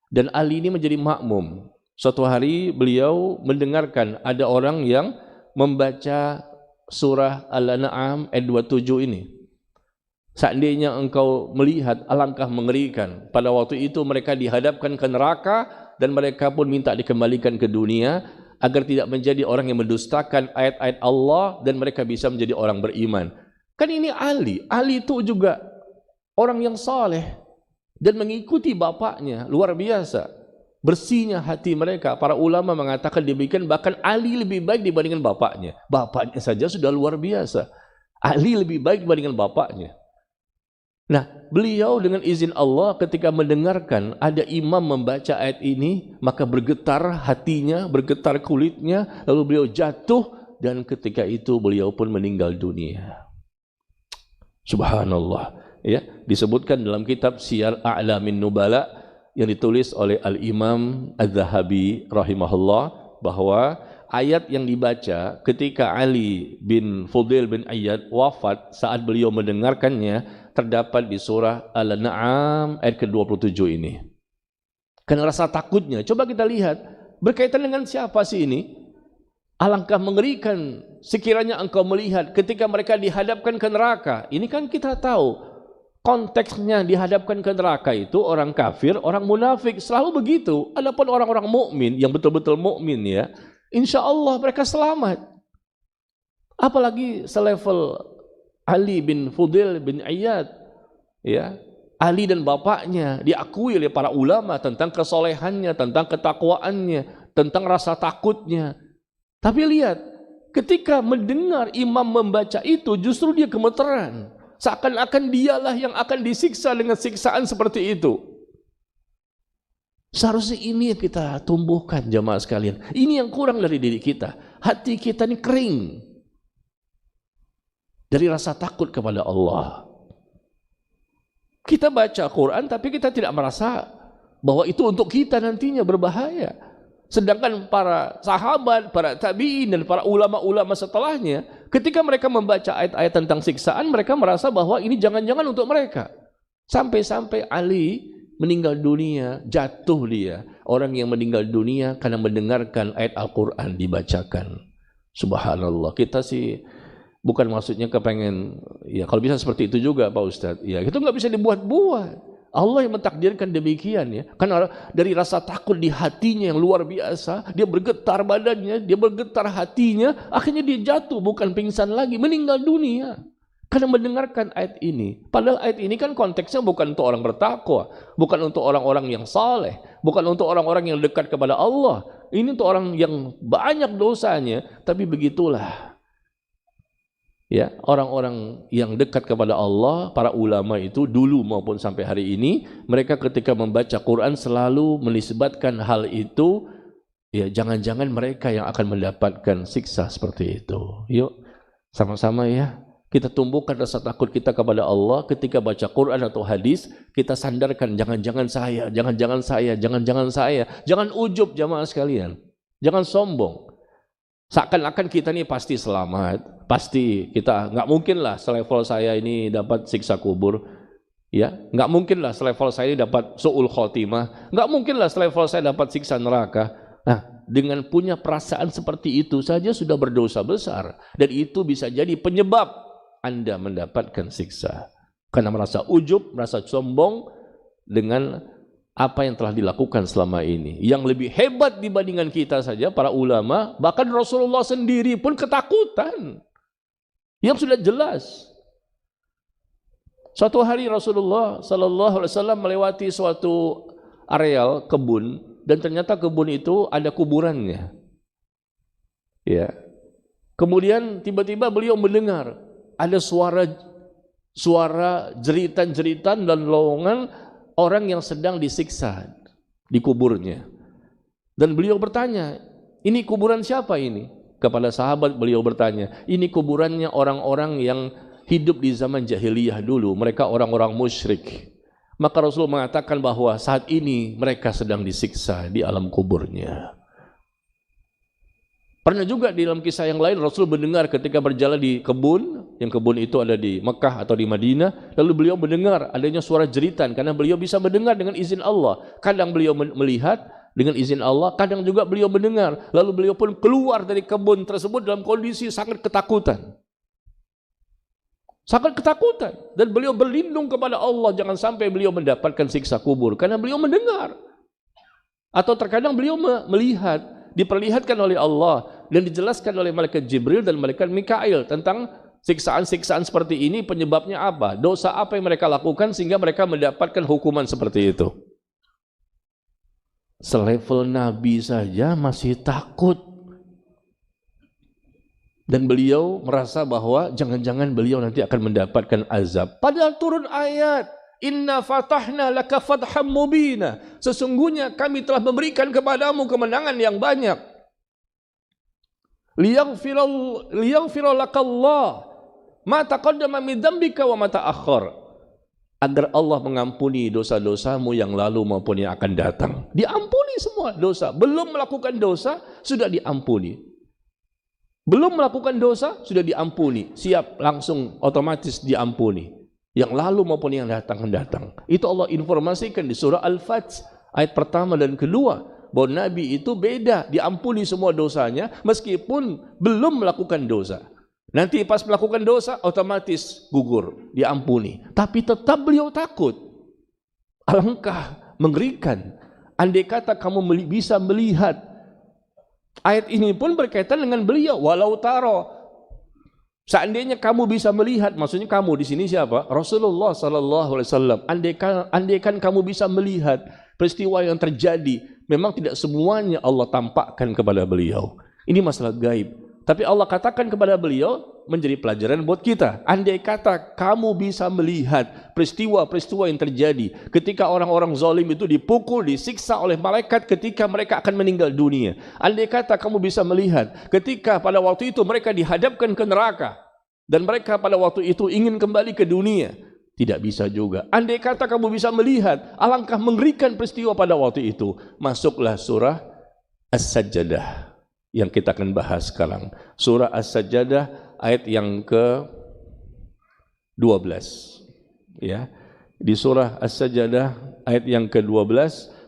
Dan Ali ini menjadi makmum. Suatu hari beliau mendengarkan ada orang yang membaca surah Al-An'am ayat 27 ini. Seandainya engkau melihat, alangkah mengerikan. Pada waktu itu mereka dihadapkan ke neraka dan mereka pun minta dikembalikan ke dunia agar tidak menjadi orang yang mendustakan ayat-ayat Allah dan mereka bisa menjadi orang beriman. Kan ini Ali itu juga orang yang saleh dan mengikuti bapaknya, luar biasa. Bersihnya hati mereka. Para ulama mengatakan demikian, bahkan Ali lebih baik dibandingkan bapaknya. Bapaknya saja sudah luar biasa. Ali lebih baik dibandingkan bapaknya. Nah, beliau dengan izin Allah ketika mendengarkan ada imam membaca ayat ini, maka bergetar hatinya, bergetar kulitnya, lalu beliau jatuh dan ketika itu beliau pun meninggal dunia. Subhanallah. Ya, disebutkan dalam kitab Siyar A'lamin Nubala yang ditulis oleh Al-Imam Az-Zahabi rahimahullah bahwa ayat yang dibaca ketika Ali bin Fudail bin Iyad wafat, saat beliau mendengarkannya, terdapat di surah Al-An'am ayat ke-27 ini. Karena rasa takutnya, coba kita lihat berkaitan dengan siapa sih ini? Alangkah mengerikan sekiranya engkau melihat ketika mereka dihadapkan ke neraka. Ini kan kita tahu konteksnya dihadapkan ke neraka itu orang kafir, orang munafik, selalu begitu. Adapun orang-orang mukmin yang betul-betul mukmin, ya, insya Allah mereka selamat. Apalagi selevel Ali bin Fudail bin Iyad, ya, Ali dan bapaknya diakui oleh para ulama tentang kesolehannya, tentang ketakwaannya, tentang rasa takutnya. Tapi lihat, ketika mendengar imam membaca itu, justru dia gemeteran, seakan-akan dialah yang akan disiksa dengan siksaan seperti itu. Seharusnya ini yang kita tumbuhkan, jamaah sekalian. Ini yang kurang dari diri kita. Hati kita ini kering dari rasa takut kepada Allah. Kita baca Quran tapi kita tidak merasa bahwa itu untuk kita nantinya berbahaya. Sedangkan para sahabat, para tabi'in dan para ulama-ulama setelahnya, ketika mereka membaca ayat-ayat tentang siksaan, mereka merasa bahwa ini jangan-jangan untuk mereka. Sampai-sampai Ali meninggal dunia, jatuh dia. Orang yang meninggal dunia karena mendengarkan ayat Al-Quran dibacakan. Subhanallah. Kita sih bukan maksudnya kepengen, ya kalau bisa seperti itu juga Pak Ustadz. Ya itu nggak bisa dibuat-buat. Allah yang mentakdirkan demikian ya. Karena dari rasa takut di hatinya yang luar biasa, dia bergetar badannya, dia bergetar hatinya, akhirnya dia jatuh, bukan pingsan lagi, meninggal dunia. Karena mendengarkan ayat ini. Padahal ayat ini kan konteksnya bukan untuk orang bertakwa, bukan untuk orang-orang yang saleh, bukan untuk orang-orang yang dekat kepada Allah. Ini untuk orang yang banyak dosanya, tapi begitulah. Ya, orang-orang yang dekat kepada Allah, para ulama itu dulu maupun sampai hari ini, mereka ketika membaca Quran selalu menisbatkan hal itu, ya jangan-jangan mereka yang akan mendapatkan siksa seperti itu. Yuk, sama-sama ya, kita tumbuhkan rasa takut kita kepada Allah ketika baca Quran atau hadis, kita sandarkan jangan-jangan saya, jangan-jangan saya, jangan-jangan saya, jangan ujub jamaah sekalian, jangan sombong. Seakan-akan kita ini pasti selamat, pasti kita nggak mungkin lah selevel saya ini dapat siksa kubur, ya nggak mungkin lah selevel saya ini dapat su'ul khotimah, nggak mungkin lah selevel saya dapat siksa neraka. Nah, dengan punya perasaan seperti itu saja sudah berdosa besar, dan itu bisa jadi penyebab Anda mendapatkan siksa karena merasa ujub, merasa sombong dengan apa yang telah dilakukan selama ini. Yang lebih hebat dibandingkan kita saja, para ulama, bahkan Rasulullah sendiri pun ketakutan. Yang sudah jelas. Suatu hari Rasulullah SAW melewati suatu areal kebun, dan ternyata kebun itu ada kuburannya. Ya. Kemudian tiba-tiba beliau mendengar ada suara jeritan-jeritan dan lowongan orang yang sedang disiksa di kuburnya. Dan beliau bertanya, ini kuburan siapa ini? Kepada sahabat beliau bertanya, ini kuburannya orang-orang yang hidup di zaman jahiliyah dulu, mereka orang-orang musyrik. Maka Rasul mengatakan bahwa saat ini mereka sedang disiksa di alam kuburnya. Pernah juga di dalam kisah yang lain Rasul mendengar ketika berjalan di kebun, yang kebun itu ada di Mekah atau di Madinah, lalu beliau mendengar adanya suara jeritan karena beliau bisa mendengar dengan izin Allah. Kadang beliau melihat dengan izin Allah, kadang juga beliau mendengar. Lalu beliau pun keluar dari kebun tersebut dalam kondisi sangat ketakutan. Sangat ketakutan, dan beliau berlindung kepada Allah jangan sampai beliau mendapatkan siksa kubur karena beliau mendengar. Atau terkadang beliau melihat, diperlihatkan oleh Allah dan dijelaskan oleh malaikat Jibril dan malaikat Mikail tentang siksaan-siksaan seperti ini, penyebabnya apa, dosa apa yang mereka lakukan sehingga mereka mendapatkan hukuman seperti itu. Selevel Nabi saja masih takut, dan beliau merasa bahwa jangan-jangan beliau nanti akan mendapatkan azab. Padahal turun ayat, Inna fatahna laka fatham mubina. Sesungguhnya kami telah memberikan kepadamu kemenangan yang banyak. Liyaghfira lakallah ma taqaddama min dzambika wa ma ta'akhkhar. Agar Allah mengampuni dosa-dosamu yang lalu maupun yang akan datang. Diampuni semua dosa. Belum melakukan dosa sudah diampuni. Belum melakukan dosa sudah diampuni. Siap langsung otomatis diampuni. Yang lalu maupun yang datang. Itu Allah informasikan di surah Al-Fath ayat pertama dan kedua, bahwa Nabi itu beda, diampuni semua dosanya meskipun belum melakukan dosa. Nanti pas melakukan dosa otomatis gugur, diampuni. Tapi tetap beliau takut. Alangkah mengerikan andai kata kamu bisa melihat. Ayat ini pun berkaitan dengan beliau, walau taro. Seandainya kamu bisa melihat, maksudnya kamu di sini siapa? Rasulullah sallallahu alaihi wasallam. Andaikan kamu bisa melihat peristiwa yang terjadi, memang tidak semuanya Allah tampakkan kepada beliau. Ini masalah gaib. Tapi Allah katakan kepada beliau menjadi pelajaran buat kita. Andai kata kamu bisa melihat peristiwa-peristiwa yang terjadi ketika orang-orang zalim itu dipukul, disiksa oleh malaikat ketika mereka akan meninggal dunia. Andai kata kamu bisa melihat ketika pada waktu itu mereka dihadapkan ke neraka dan mereka pada waktu itu ingin kembali ke dunia. Tidak bisa juga. Andai kata kamu bisa melihat, alangkah mengerikan peristiwa pada waktu itu. Masuklah surah As-Sajdah yang kita akan bahas sekarang. Surah As-Sajdah ayat yang ke-12. Ya. Di surah As-Sajdah ayat yang ke-12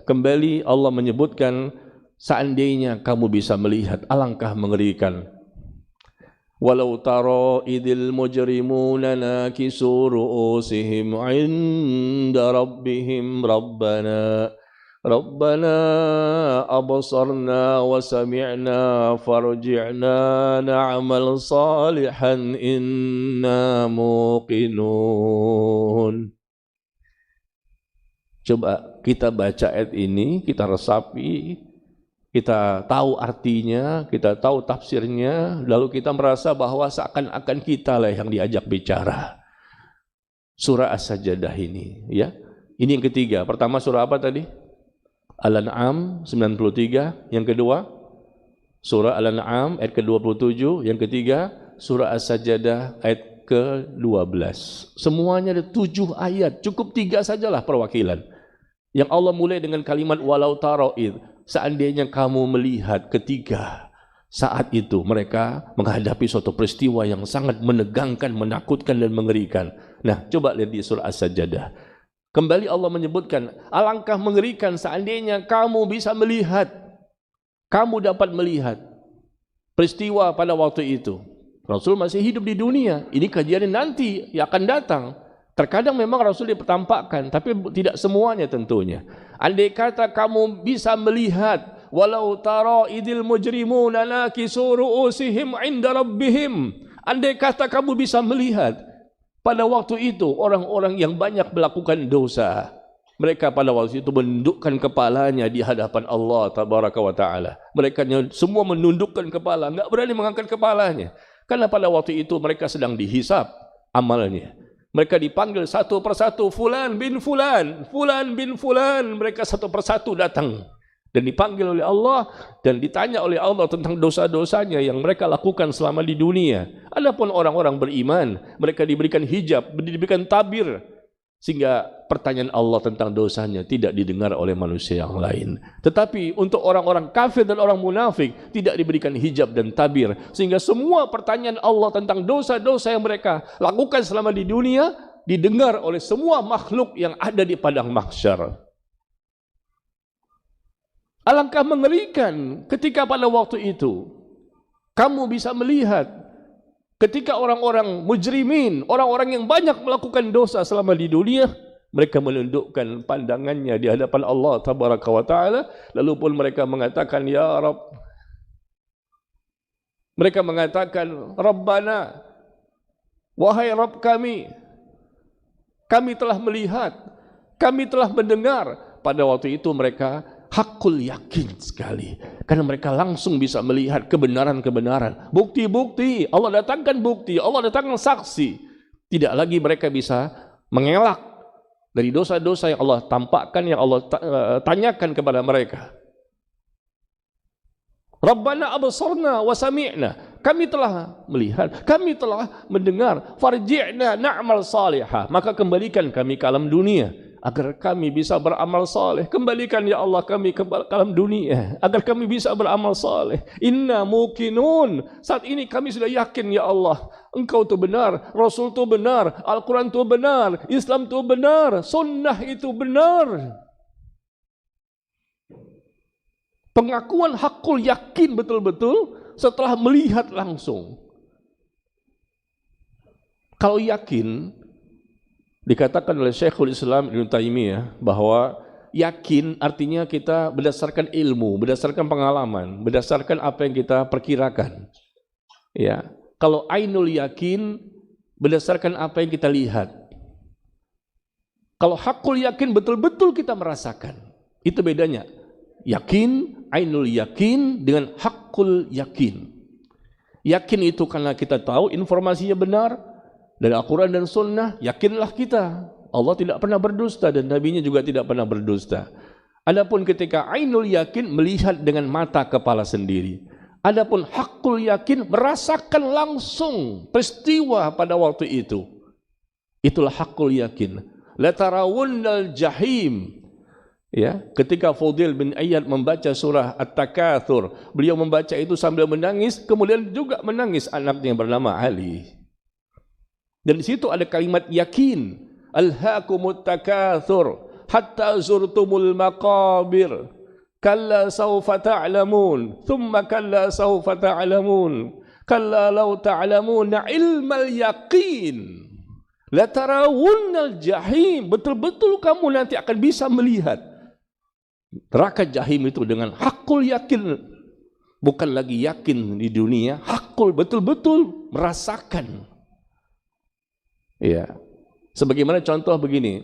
kembali Allah menyebutkan seandainya kamu bisa melihat, alangkah mengerikan. Walau tara idil mujrimuna nakisu ru'usihim 'inda rabbihim rabbana absarna wa sami'na farji'na na'mal salihan inna muqinun. Coba kita baca ayat ini, kita resapi, kita tahu artinya, kita tahu tafsirnya, lalu kita merasa bahwa seakan-akan kita lah yang diajak bicara. Surah As-Sajdah ini, ya. Ini yang ketiga. Pertama surah apa tadi? Al-An'am 93. Yang kedua, surah Al-An'am ayat ke-27. Yang ketiga, surah As-Sajdah ayat ke-12. Semuanya ada 7 ayat. Cukup 3 sajalah perwakilan. Yang Allah mulai dengan kalimat walau tara'id. Seandainya kamu melihat ketika saat itu mereka menghadapi suatu peristiwa yang sangat menegangkan, menakutkan dan mengerikan. Nah, coba lihat di surah As-Sajdah. Kembali Allah menyebutkan, alangkah mengerikan seandainya kamu bisa melihat, kamu dapat melihat peristiwa pada waktu itu. Rasul masih hidup di dunia. Ini kajian nanti yang akan datang. Terkadang memang Rasul ditampakkan, tapi tidak semuanya tentunya. Andai kata kamu bisa melihat, walau tara idil mujrimuna nakisu ru'usihim 'inda rabbihim. Andai kata kamu bisa melihat pada waktu itu orang-orang yang banyak melakukan dosa, mereka pada waktu itu menundukkan kepalanya di hadapan Allah tabaraka wa taala. Mereka semua menundukkan kepala, enggak berani mengangkat kepalanya. Karena pada waktu itu mereka sedang dihisab amalnya. Mereka dipanggil satu persatu, fulan bin fulan, fulan bin fulan. Mereka satu persatu datang dan dipanggil oleh Allah dan ditanya oleh Allah tentang dosa-dosanya yang mereka lakukan selama di dunia. Adapun orang-orang beriman, mereka diberikan hijab, diberikan tabir, sehingga pertanyaan Allah tentang dosanya tidak didengar oleh manusia yang lain. Tetapi untuk orang-orang kafir dan orang munafik tidak diberikan hijab dan tabir, sehingga semua pertanyaan Allah tentang dosa-dosa yang mereka lakukan selama di dunia didengar oleh semua makhluk yang ada di padang mahsyar. Alangkah mengerikan ketika pada waktu itu kamu bisa melihat ketika orang-orang mujrimin, orang-orang yang banyak melakukan dosa selama di dunia, mereka menundukkan pandangannya di hadapan Allah tabaraka wa taala, lalu pun mereka mengatakan ya Rabb. Mereka mengatakan Rabbana, wahai Rabb kami telah melihat, kami telah mendengar. Pada waktu itu mereka hakul yakin sekali, karena mereka langsung bisa melihat kebenaran-kebenaran, bukti-bukti. Allah datangkan bukti, Allah datangkan saksi. Tidak lagi mereka bisa mengelak dari dosa-dosa yang Allah tampakkan, yang Allah tanyakan kepada mereka. Rabbana absarna wa sami'na, kami telah melihat, kami telah mendengar. Farji'na na'mal salihah, maka kembalikan kami ke alam dunia agar kami bisa beramal saleh. Kembalikan ya Allah kami ke alam dunia agar kami bisa beramal saleh. Inna muqinun, saat ini kami sudah yakin ya Allah, Engkau itu benar, Rasul itu benar, Al-Quran itu benar, Islam itu benar, sunnah itu benar. Pengakuan hakul yakin betul-betul setelah melihat langsung. Kalau yakin, dikatakan oleh Syekhul Islam Ibnu Taimiyah bahwa yakin artinya kita berdasarkan ilmu, berdasarkan pengalaman, berdasarkan apa yang kita perkirakan. Ya, kalau ainul yakin berdasarkan apa yang kita lihat. Kalau hakul yakin betul-betul kita merasakan. Itu bedanya. Yakin, ainul yakin dengan hakul yakin. Yakin itu karena kita tahu informasinya benar dari Al-Quran dan Sunnah, yakinlah kita. Allah tidak pernah berdusta dan Nabi-Nya juga tidak pernah berdusta. Adapun ketika ainul yakin melihat dengan mata kepala sendiri. Adapun hakul yakin merasakan langsung peristiwa pada waktu itu. Itulah hakul yakin. La tarawunnal jahim. Ya, ketika Fudail bin Iyad membaca surah At-Takatsur, beliau membaca itu sambil menangis, kemudian juga menangis anaknya yang bernama Ali. Dan di situ ada kalimat yakin, alhaakumut takatsur hatta zurtumul maqabir, kalla sawfa ta'lamun, thumma kalla sawfa ta'lamun, kalla law ta'lamuna ilmal yaqin, la tarawunnal jahim, betul-betul kamu nanti akan bisa melihat neraka jahim itu dengan hakul yakin. Bukan lagi yakin di dunia, hakul, betul-betul merasakan. Ya, sebagaimana contoh begini,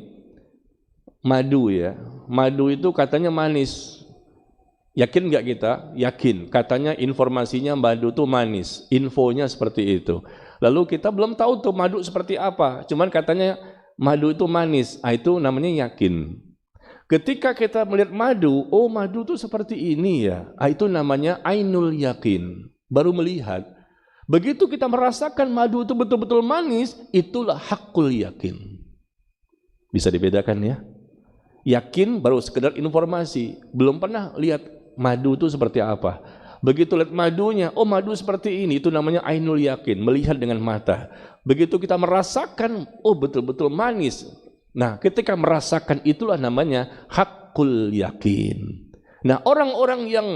madu ya, madu itu katanya manis. Yakin nggak kita? Yakin. Katanya informasinya madu itu manis, infonya seperti itu. Lalu kita belum tahu tuh madu seperti apa, cuman katanya madu itu manis, itu namanya yakin. Ketika kita melihat madu, oh madu itu seperti ini ya, itu namanya ainul yakin, baru melihat. Begitu kita merasakan madu itu betul-betul manis, itulah hakul yakin. Bisa dibedakan ya? Yakin baru sekedar informasi, belum pernah lihat madu itu seperti apa. Begitu lihat madunya, oh madu seperti ini, itu namanya ainul yakin, melihat dengan mata. Begitu kita merasakan, oh betul-betul manis. Nah, ketika merasakan itulah namanya hakul yakin. Nah, orang-orang yang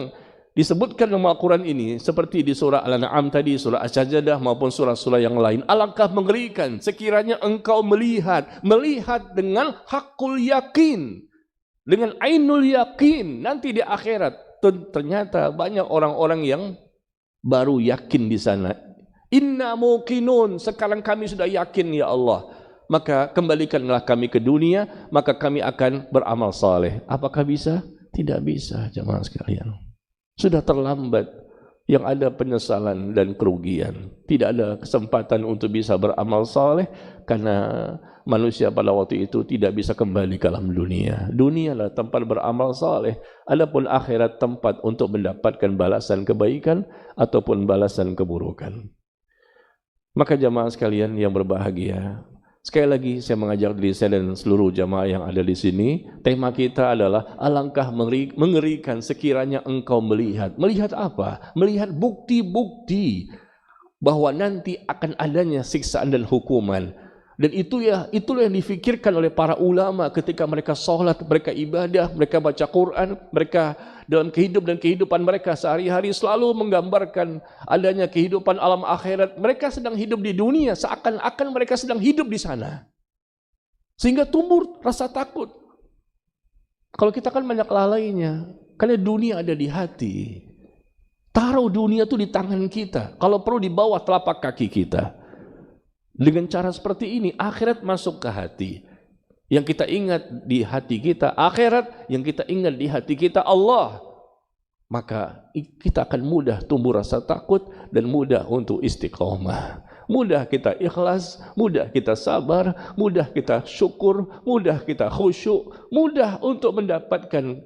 disebutkan dalam Al-Quran ini, seperti di surah Al-An'am tadi, surah Asy-Sajdah maupun surah-surah yang lain, alangkah mengerikan sekiranya engkau melihat dengan hakul yakin, dengan ainul yakin, nanti di akhirat. Ternyata banyak orang-orang yang baru yakin di sana. Inna muqinun, sekarang kami sudah yakin ya Allah. Maka kembalikanlah kami ke dunia, maka kami akan beramal saleh. Apakah bisa? Tidak bisa, jemaah sekalian. Sudah terlambat, yang ada penyesalan dan kerugian. Tidak ada kesempatan untuk bisa beramal saleh karena manusia pada waktu itu tidak bisa kembali ke alam dunia. Dunialah tempat beramal saleh, adapun akhirat tempat untuk mendapatkan balasan kebaikan ataupun balasan keburukan. Maka jemaah sekalian yang berbahagia, sekali lagi saya mengajak diri saya dan seluruh jamaah yang ada di sini, tema kita adalah alangkah mengerikan sekiranya engkau melihat. Melihat apa? Melihat bukti-bukti bahwa nanti akan adanya siksaan dan hukuman. Dan itulah yang difikirkan oleh para ulama ketika mereka sholat, mereka ibadah, mereka baca Quran, mereka dalam kehidupan mereka sehari-hari selalu menggambarkan adanya kehidupan alam akhirat. Mereka sedang hidup di dunia, seakan-akan mereka sedang hidup di sana. Sehingga tumbuh rasa takut. Kalau kita kan banyak lalainya, karena dunia ada di hati. Taruh dunia itu di tangan kita, kalau perlu di bawah telapak kaki kita. Dengan cara seperti ini, akhirat masuk ke hati. Yang kita ingat di hati kita, akhirat. Yang kita ingat di hati kita, Allah. Maka kita akan mudah tumbuh rasa takut dan mudah untuk istiqomah. Mudah kita ikhlas, mudah kita sabar, mudah kita syukur, mudah kita khusyuk, mudah untuk mendapatkan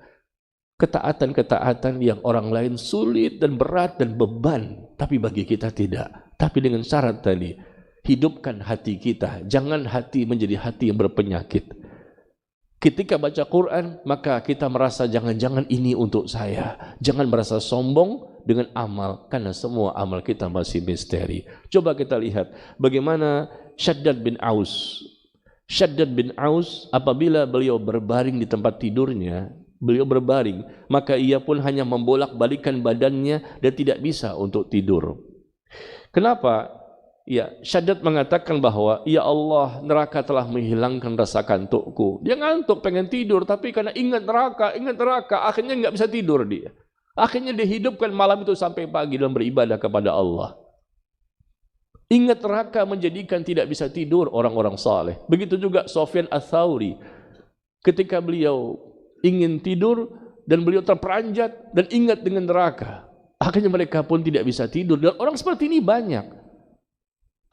ketaatan-ketaatan yang orang lain sulit dan berat dan beban. Tapi bagi kita tidak. Tapi dengan syarat tadi, hidupkan hati kita, jangan hati menjadi hati yang berpenyakit. Ketika baca Quran, maka kita merasa jangan-jangan ini untuk saya. Jangan merasa sombong dengan amal, karena semua amal kita masih misteri. Coba kita lihat bagaimana Syaddad bin Aus. Syaddad bin Aus, apabila beliau berbaring di tempat tidurnya, beliau berbaring, maka ia pun hanya membolak-balikan badannya dan tidak bisa untuk tidur. Kenapa? Ya, Syaddad mengatakan bahwa ya Allah, neraka telah menghilangkan rasa kantukku. Dia ngantuk pengen tidur, tapi karena ingat neraka, akhirnya nggak bisa tidur dia. Akhirnya dia hidupkan malam itu sampai pagi dalam beribadah kepada Allah. Ingat neraka menjadikan tidak bisa tidur orang-orang saleh. Begitu juga Sufyan Ats-Tsauri. Ketika beliau ingin tidur dan beliau terperanjat dan ingat dengan neraka, akhirnya mereka pun tidak bisa tidur. Dan orang seperti ini banyak.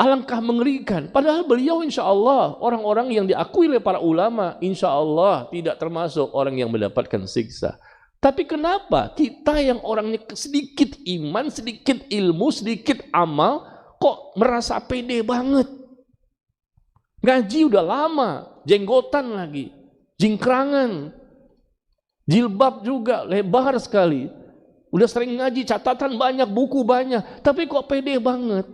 Alangkah mengerikan. Padahal beliau insya Allah, orang-orang yang diakui oleh para ulama, insya Allah tidak termasuk orang yang mendapatkan siksa. Tapi kenapa kita yang orangnya sedikit iman, sedikit ilmu, sedikit amal, kok merasa pede banget? Ngaji udah lama, jenggotan lagi, jingkrangan, jilbab juga lebar sekali. Udah sering ngaji, catatan banyak, buku banyak, tapi kok pede banget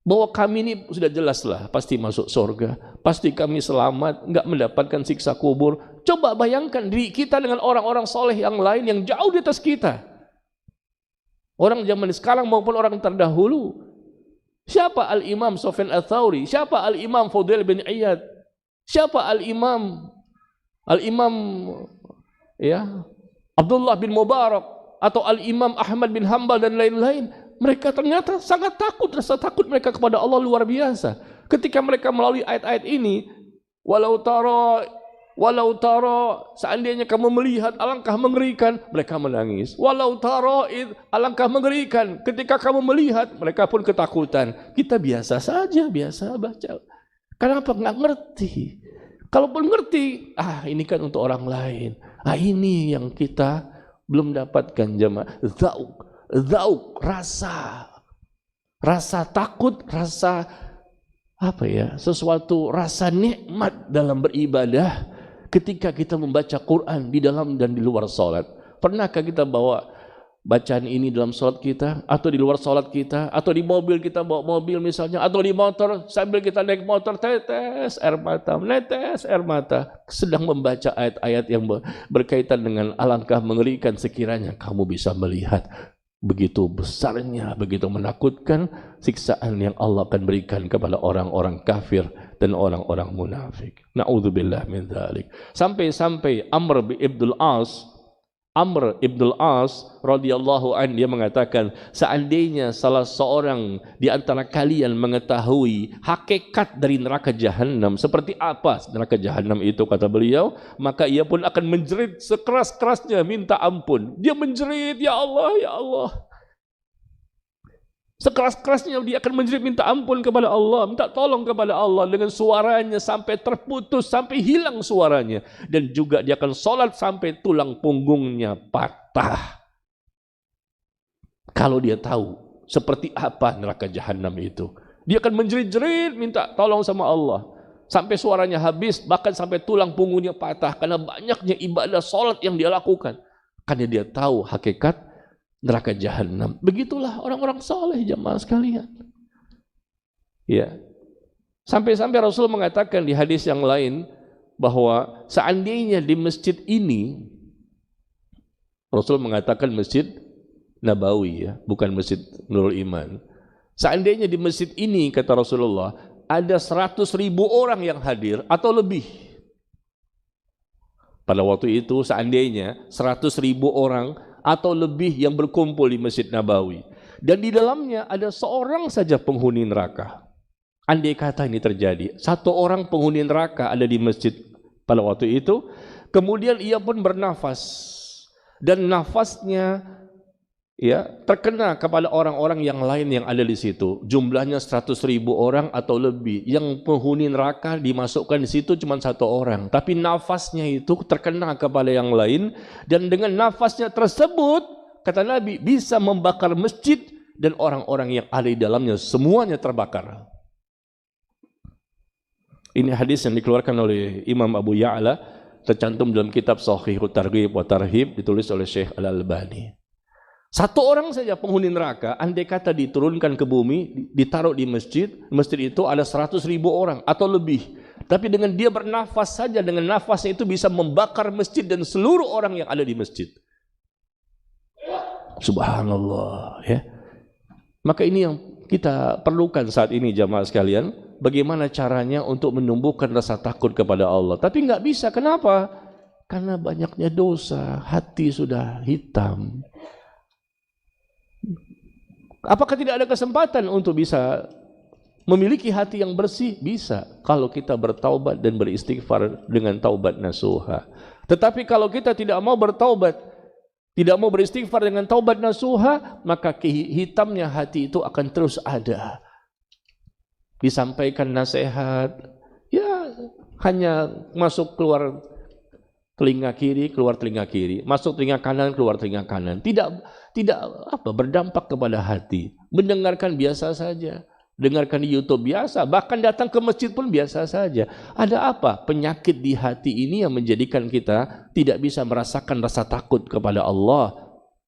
bahwa kami ini sudah jelas lah pasti masuk surga, pasti kami selamat, nggak mendapatkan siksa kubur. Coba bayangkan diri kita dengan orang-orang soleh yang lain yang jauh di atas kita, orang zaman sekarang maupun orang terdahulu. Siapa Al-Imam Sufyan Ats-Tsauri? Siapa Al-Imam Fudail bin Iyad? Siapa Al-Imam ya Abdullah bin Mubarak atau Al-Imam Ahmad bin Hanbal dan lain-lain? Mereka ternyata sangat takut, rasa takut mereka kepada Allah luar biasa. Ketika mereka melalui ayat-ayat ini, walau tara, seandainya kamu melihat alangkah mengerikan, mereka menangis. Walau tara, alangkah mengerikan, ketika kamu melihat, mereka pun ketakutan. Kita biasa saja, biasa baca. Kenapa nggak ngerti? Kalaupun ngerti, ini kan untuk orang lain. Ini yang kita belum dapatkan jemaah. Zauk, rasa takut, rasa sesuatu rasa nikmat dalam beribadah ketika kita membaca Quran di dalam dan di luar salat. Pernahkah kita bawa bacaan ini dalam salat kita, atau di luar salat kita, atau di mobil kita bawa mobil misalnya, atau di motor sambil kita naik motor netes air mata sedang membaca ayat-ayat yang berkaitan dengan alangkah mengerikan sekiranya kamu bisa melihat begitu besarnya, begitu menakutkan siksaan yang Allah akan berikan kepada orang-orang kafir dan orang-orang munafik. Na'udzubillah min dzalik. Sampai-sampai Amr ibn al-As radhiyallahu anhu dia mengatakan, seandainya salah seorang di antara kalian mengetahui hakikat dari neraka jahanam, seperti apa neraka jahanam itu, kata beliau, maka ia pun akan menjerit sekeras-kerasnya minta ampun. Dia menjerit, ya Allah, ya Allah. Sekeras-kerasnya dia akan menjerit minta ampun kepada Allah, minta tolong kepada Allah dengan suaranya sampai terputus, sampai hilang suaranya. Dan juga dia akan sholat sampai tulang punggungnya patah. Kalau dia tahu seperti apa neraka jahanam itu, dia akan menjerit-jerit minta tolong sama Allah sampai suaranya habis, bahkan sampai tulang punggungnya patah karena banyaknya ibadah sholat yang dia lakukan. Karena dia tahu hakikat neraka jahanam. Begitulah orang-orang soleh jamaah sekalian. Ya. Sampai-sampai Rasul mengatakan di hadis yang lain bahwa seandainya di masjid ini, Rasul mengatakan Masjid Nabawi ya, bukan Masjid Nurul Iman. Seandainya di masjid ini, kata Rasulullah, ada 100.000 orang yang hadir atau lebih. Pada waktu itu seandainya 100.000 orang atau lebih yang berkumpul di Masjid Nabawi, dan di dalamnya ada seorang saja penghuni neraka. Andai kata ini terjadi, satu orang penghuni neraka ada di masjid pada waktu itu, kemudian ia pun bernafas, dan nafasnya ya terkena kepada orang-orang yang lain yang ada di situ. Jumlahnya 100.000 orang atau lebih. Yang penghuni neraka dimasukkan di situ cuma satu orang, tapi nafasnya itu terkena kepada yang lain, dan dengan nafasnya tersebut, kata Nabi, bisa membakar masjid dan orang-orang yang ada di dalamnya semuanya terbakar. Ini hadis yang dikeluarkan oleh Imam Abu Ya'la, tercantum dalam kitab Shahihut Targhib wa Tarhib, ditulis oleh Syekh Al-Albani. Satu orang saja penghuni neraka, andai kata diturunkan ke bumi, ditaruh di masjid, masjid itu ada 100.000 orang atau lebih. Tapi dengan dia bernafas saja, dengan nafasnya itu bisa membakar masjid dan seluruh orang yang ada di masjid. Subhanallah ya. Maka ini yang kita perlukan saat ini jamaah sekalian, bagaimana caranya untuk menumbuhkan rasa takut kepada Allah. Tapi nggak bisa, kenapa? Karena banyaknya dosa, hati sudah hitam. Apakah tidak ada kesempatan untuk bisa memiliki hati yang bersih? Bisa, kalau kita bertaubat dan beristighfar dengan taubat nasuha. Tetapi kalau kita tidak mau bertaubat, tidak mau beristighfar dengan taubat nasuha, maka hitamnya hati itu akan terus ada. Disampaikan nasihat, ya hanya masuk keluar telinga kiri, keluar telinga kiri, masuk telinga kanan, keluar telinga kanan. Tidak berdampak kepada hati. Mendengarkan biasa saja. dengarkan di YouTube biasa, bahkan datang ke masjid pun biasa saja. Ada apa? Penyakit di hati ini yang menjadikan kita tidak bisa merasakan rasa takut kepada Allah,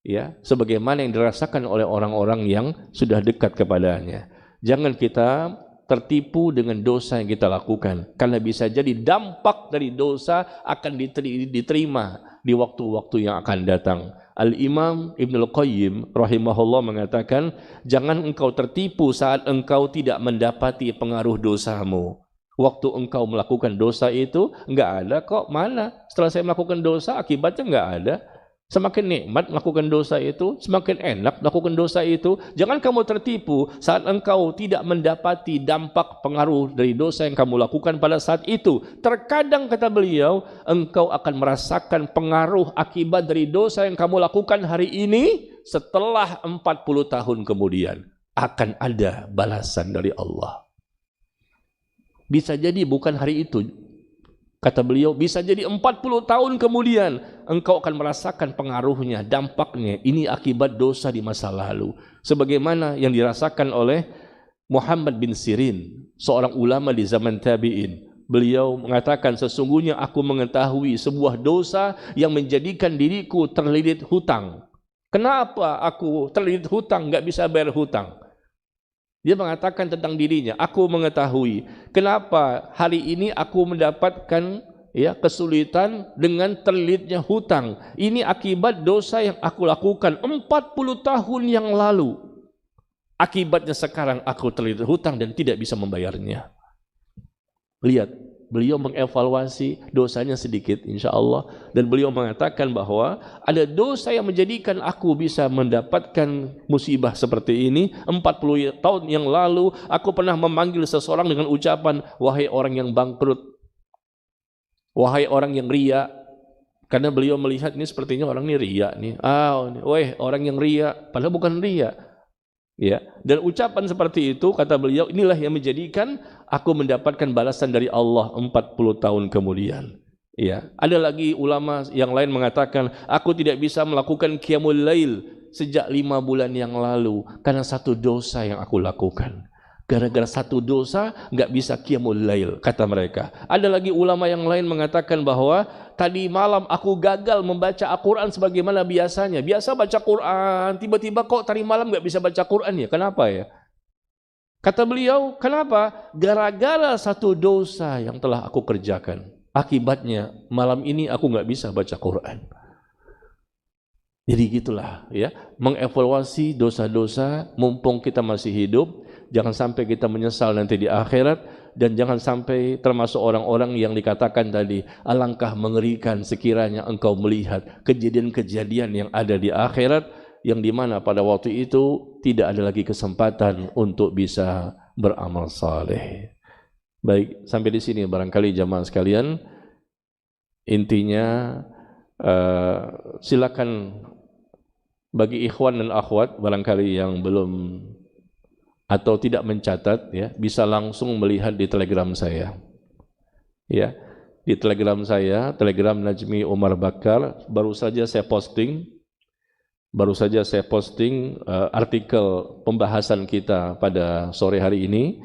ya, sebagaimana yang dirasakan oleh orang-orang yang sudah dekat kepadanya. Jangan kita tertipu dengan dosa yang kita lakukan, karena bisa jadi dampak dari dosa akan diterima di waktu-waktu yang akan datang. Al-Imam Ibnul Qayyim rahimahullah mengatakan, jangan engkau tertipu saat engkau tidak mendapati pengaruh dosamu. Waktu engkau melakukan dosa itu, enggak ada kok, mana? Setelah saya melakukan dosa, akibatnya enggak ada. Semakin nikmat melakukan dosa itu, semakin enak melakukan dosa itu. Jangan kamu tertipu saat engkau tidak mendapati dampak pengaruh dari dosa yang kamu lakukan pada saat itu. Terkadang, kata beliau, engkau akan merasakan pengaruh akibat dari dosa yang kamu lakukan hari ini, setelah 40 tahun kemudian akan ada balasan dari Allah. Bisa jadi bukan hari itu. Kata beliau, bisa jadi 40 tahun kemudian engkau akan merasakan pengaruhnya, dampaknya. Ini akibat dosa di masa lalu. Sebagaimana yang dirasakan oleh Muhammad bin Sirin, seorang ulama di zaman tabi'in. Beliau mengatakan, sesungguhnya aku mengetahui sebuah dosa yang menjadikan diriku terlilit hutang. Kenapa aku terlilit hutang, nggak bisa bayar hutang? Dia mengatakan tentang dirinya, aku mengetahui kenapa hari ini aku mendapatkan kesulitan dengan terlilitnya hutang. Ini akibat dosa yang aku lakukan 40 tahun yang lalu. Akibatnya sekarang aku terlilit hutang dan tidak bisa membayarnya. Lihat, beliau mengevaluasi dosanya sedikit insya Allah, dan beliau mengatakan bahwa ada dosa yang menjadikan aku bisa mendapatkan musibah seperti ini. 40 tahun yang lalu aku pernah memanggil seseorang dengan ucapan, wahai orang yang bangkrut, wahai orang yang riya, karena beliau melihat ini sepertinya orang ini riya nih. Wah, orang yang riya, padahal bukan riya. Ya, dan ucapan seperti itu, kata beliau, inilah yang menjadikan aku mendapatkan balasan dari Allah 40 tahun kemudian. Ya, ada lagi ulama yang lain mengatakan, aku tidak bisa melakukan qiyamul lail sejak 5 bulan yang lalu karena satu dosa yang aku lakukan. Gara-gara satu dosa nggak bisa qiyamul lail, kata mereka. Ada lagi ulama yang lain mengatakan bahwa tadi malam aku gagal membaca Al-Quran sebagaimana biasanya. Biasa baca Quran, tiba-tiba kok tadi malam nggak bisa baca Quran ya? Kenapa ya? Kata beliau, kenapa? Gara-gara satu dosa yang telah aku kerjakan. Akibatnya malam ini aku nggak bisa baca Quran. Jadi gitulah ya, mengevaluasi dosa-dosa mumpung kita masih hidup. Jangan sampai kita menyesal nanti di akhirat, dan jangan sampai termasuk orang-orang yang dikatakan tadi, alangkah mengerikan sekiranya engkau melihat kejadian-kejadian yang ada di akhirat, yang dimana pada waktu itu tidak ada lagi kesempatan untuk bisa beramal saleh. Baik, sampai di sini barangkali jamaah sekalian. Intinya silakan bagi ikhwan dan akhwat barangkali yang belum atau tidak mencatat, ya, bisa langsung melihat di Telegram saya. Ya, di Telegram saya, Telegram Najmi Umar Bakar, baru saja saya posting artikel pembahasan kita pada sore hari ini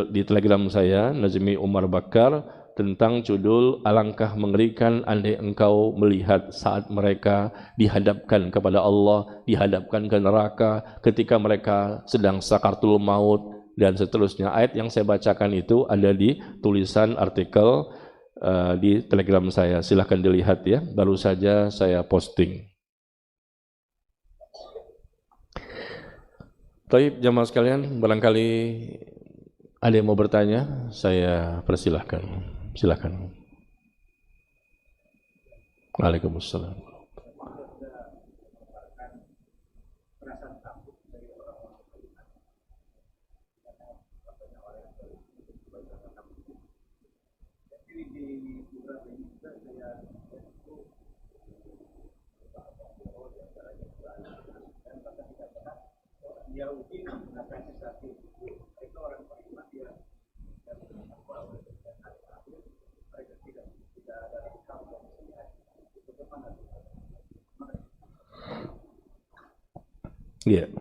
di Telegram saya Najmi Umar Bakar, tentang judul alangkah mengerikan andai engkau melihat saat mereka dihadapkan kepada Allah, dihadapkan ke neraka ketika mereka sedang sakaratul maut dan seterusnya. Ayat yang saya bacakan itu ada di tulisan artikel di Telegram saya. Silahkan dilihat ya, baru saja saya posting. Baik jamaah sekalian, barangkali ada yang mau bertanya, saya persilahkan. Silakan. Waalaikumsalam. Iya.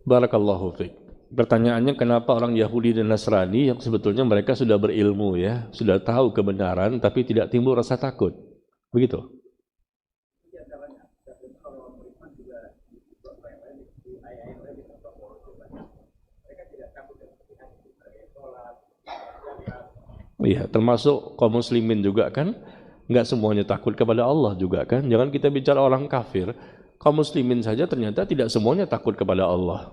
Barakallahu fiik. Pertanyaannya, kenapa orang Yahudi dan Nasrani yang sebetulnya mereka sudah berilmu ya, sudah tahu kebenaran tapi tidak timbul rasa takut? Begitu. Iya, termasuk kaum muslimin juga kan, nggak semuanya takut kepada Allah juga kan. Jangan kita bicara orang kafir, kaum muslimin saja ternyata tidak semuanya takut kepada Allah.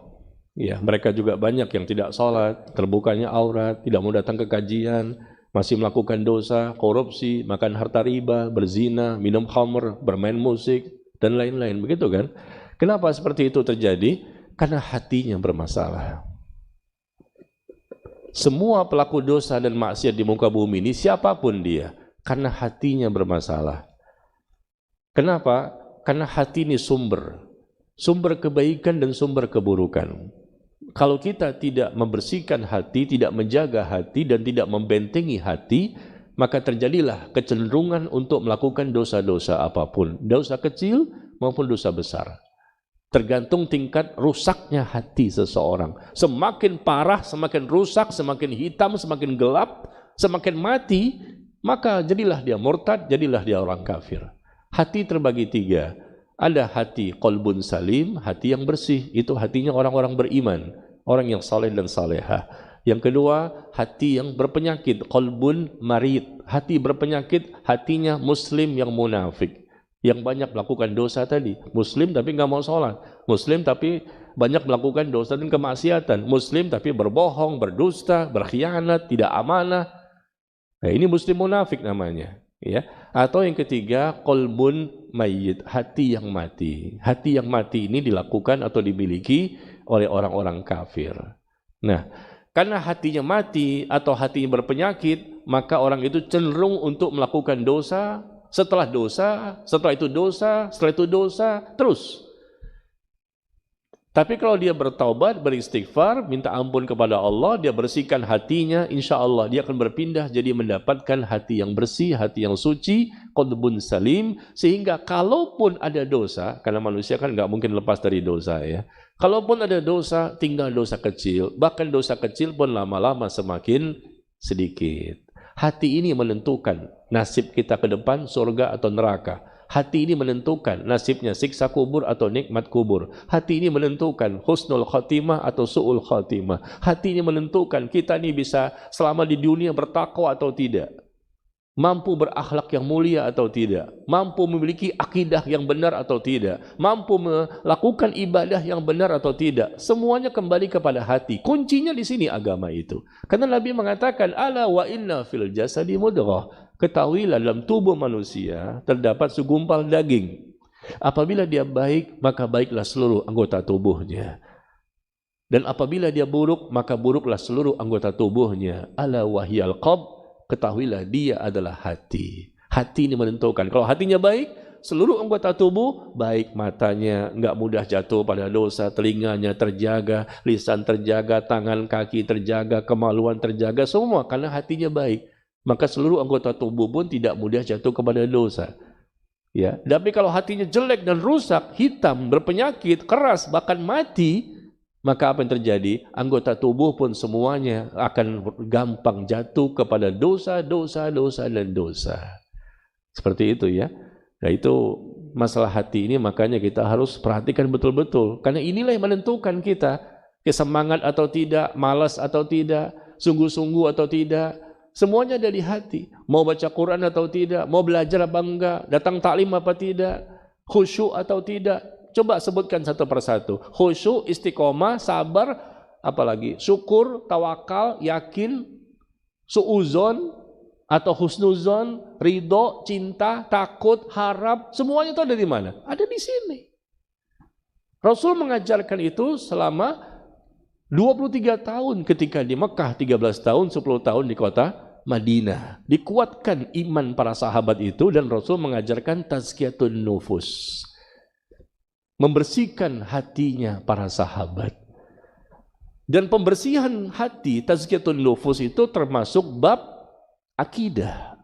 Ya, mereka juga banyak yang tidak sholat, terbukanya aurat, tidak mau datang ke kajian, masih melakukan dosa, korupsi, makan harta riba, berzina, minum khamr, bermain musik, dan lain-lain. Begitu kan? Kenapa seperti itu terjadi? Karena hatinya bermasalah. Semua pelaku dosa dan maksiat di muka bumi ini, siapapun dia, karena hatinya bermasalah. Kenapa? Karena hati ini sumber kebaikan dan sumber keburukan. Kalau kita tidak membersihkan hati, tidak menjaga hati, dan tidak membentengi hati, maka terjadilah kecenderungan untuk melakukan dosa-dosa apapun, dosa kecil maupun dosa besar. Tergantung tingkat rusaknya hati seseorang. Semakin parah, semakin rusak, semakin hitam, semakin gelap, semakin mati, maka jadilah dia murtad, jadilah dia orang kafir. Hati terbagi tiga. Ada hati qalbun salim, hati yang bersih, itu hatinya orang-orang beriman, orang yang saleh dan salehah. Yang kedua, hati yang berpenyakit, qalbun marid, hati berpenyakit, hatinya muslim yang munafik, yang banyak melakukan dosa tadi. Muslim tapi nggak mau sholat, muslim tapi banyak melakukan dosa dan kemaksiatan, muslim tapi berbohong, berdusta, berkhianat, tidak amanah. Nah, ini muslim munafik namanya. Ya, atau yang ketiga, qalbun mayyit, hati yang mati. Hati yang mati ini dilakukan atau dimiliki oleh orang-orang kafir. Nah, karena hatinya mati atau hatinya berpenyakit, maka orang itu cenderung untuk melakukan dosa, setelah itu dosa, terus. Tapi kalau dia bertaubat, beristighfar, minta ampun kepada Allah, dia bersihkan hatinya, insya Allah dia akan berpindah jadi mendapatkan hati yang bersih, hati yang suci, qalbun salim, sehingga kalaupun ada dosa, karena manusia kan nggak mungkin lepas dari dosa ya, kalaupun ada dosa, tinggal dosa kecil, bahkan dosa kecil pun lama-lama semakin sedikit. Hati ini menentukan nasib kita ke depan, surga atau neraka. Hati ini menentukan nasibnya siksa kubur atau nikmat kubur. Hati ini menentukan husnul khatimah atau su'ul khatimah. Hati ini menentukan kita ini bisa selama di dunia bertakwa atau tidak. Mampu berakhlak yang mulia atau tidak. Mampu memiliki akidah yang benar atau tidak. Mampu melakukan ibadah yang benar atau tidak. Semuanya kembali kepada hati. Kuncinya di sini agama itu. Karena Nabi mengatakan, ala wa inna fil jasadi mudghah. Ketahuilah dalam tubuh manusia terdapat segumpal daging. Apabila dia baik, maka baiklah seluruh anggota tubuhnya. Dan apabila dia buruk, maka buruklah seluruh anggota tubuhnya. Ala wahyal qalb, ketahuilah dia adalah hati. Hati ini menentukan. Kalau hatinya baik, seluruh anggota tubuh baik, matanya enggak mudah jatuh pada dosa, telinganya terjaga, lisan terjaga, tangan kaki terjaga, kemaluan terjaga, semua karena hatinya baik. Maka seluruh anggota tubuh pun tidak mudah jatuh kepada dosa. Ya, tapi kalau hatinya jelek dan rusak, hitam, berpenyakit, keras, bahkan mati, maka apa yang terjadi? Anggota tubuh pun semuanya akan gampang jatuh kepada dosa, dan dosa. Seperti itu ya. Nah, itu masalah hati ini, makanya kita harus perhatikan betul-betul. Karena inilah yang menentukan kita, kesemangat atau tidak, malas atau tidak, sungguh-sungguh atau tidak. Semuanya ada di hati. Mau baca Quran atau tidak, mau belajar apa enggak, datang taklim apa tidak, khusyuk atau tidak. Coba sebutkan satu persatu. Khusyuk, istiqomah, sabar, apalagi syukur, tawakal, yakin, suuzon atau husnuzon, ridho, cinta, takut, harap, semuanya itu ada di mana? Ada di sini. Rasul mengajarkan itu selama 23 tahun ketika di Mekah, 13 tahun, 10 tahun di kota Madinah. Dikuatkan iman para sahabat itu dan Rasul mengajarkan tazkiyatun nufus. Membersihkan hatinya para sahabat. Dan pembersihan hati, tazkiyatun nufus itu termasuk bab akidah.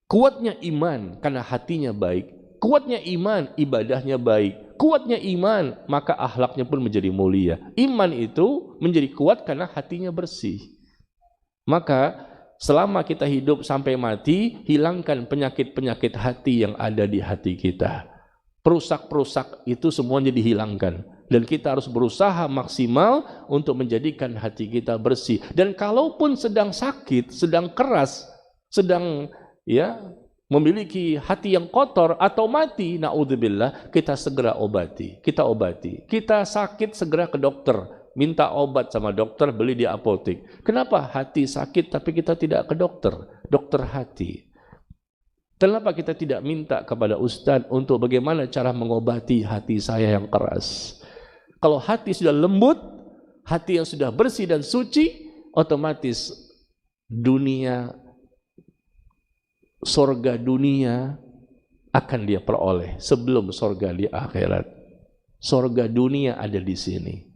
Kuatnya iman karena hatinya baik. Kuatnya iman, ibadahnya baik. kuatnya iman, maka akhlaknya pun menjadi mulia. Iman itu menjadi kuat karena hatinya bersih. Maka selama kita hidup sampai mati, hilangkan penyakit-penyakit hati yang ada di hati kita. Perusak-perusak itu semuanya dihilangkan. Dan kita harus berusaha maksimal untuk menjadikan hati kita bersih. Dan kalaupun sedang sakit, sedang keras, sedang memiliki hati yang kotor atau mati, naudzubillah, kita segera obati. Kita obati. Kita sakit segera ke dokter. Minta obat sama dokter, beli di apotek. Kenapa hati sakit tapi kita tidak ke dokter? Dokter hati. Kenapa kita tidak minta kepada ustadz untuk bagaimana cara mengobati hati saya yang keras? Kalau hati sudah lembut, hati yang sudah bersih dan suci, otomatis dunia, sorga dunia akan dia peroleh sebelum sorga di akhirat. Sorga dunia ada di sini.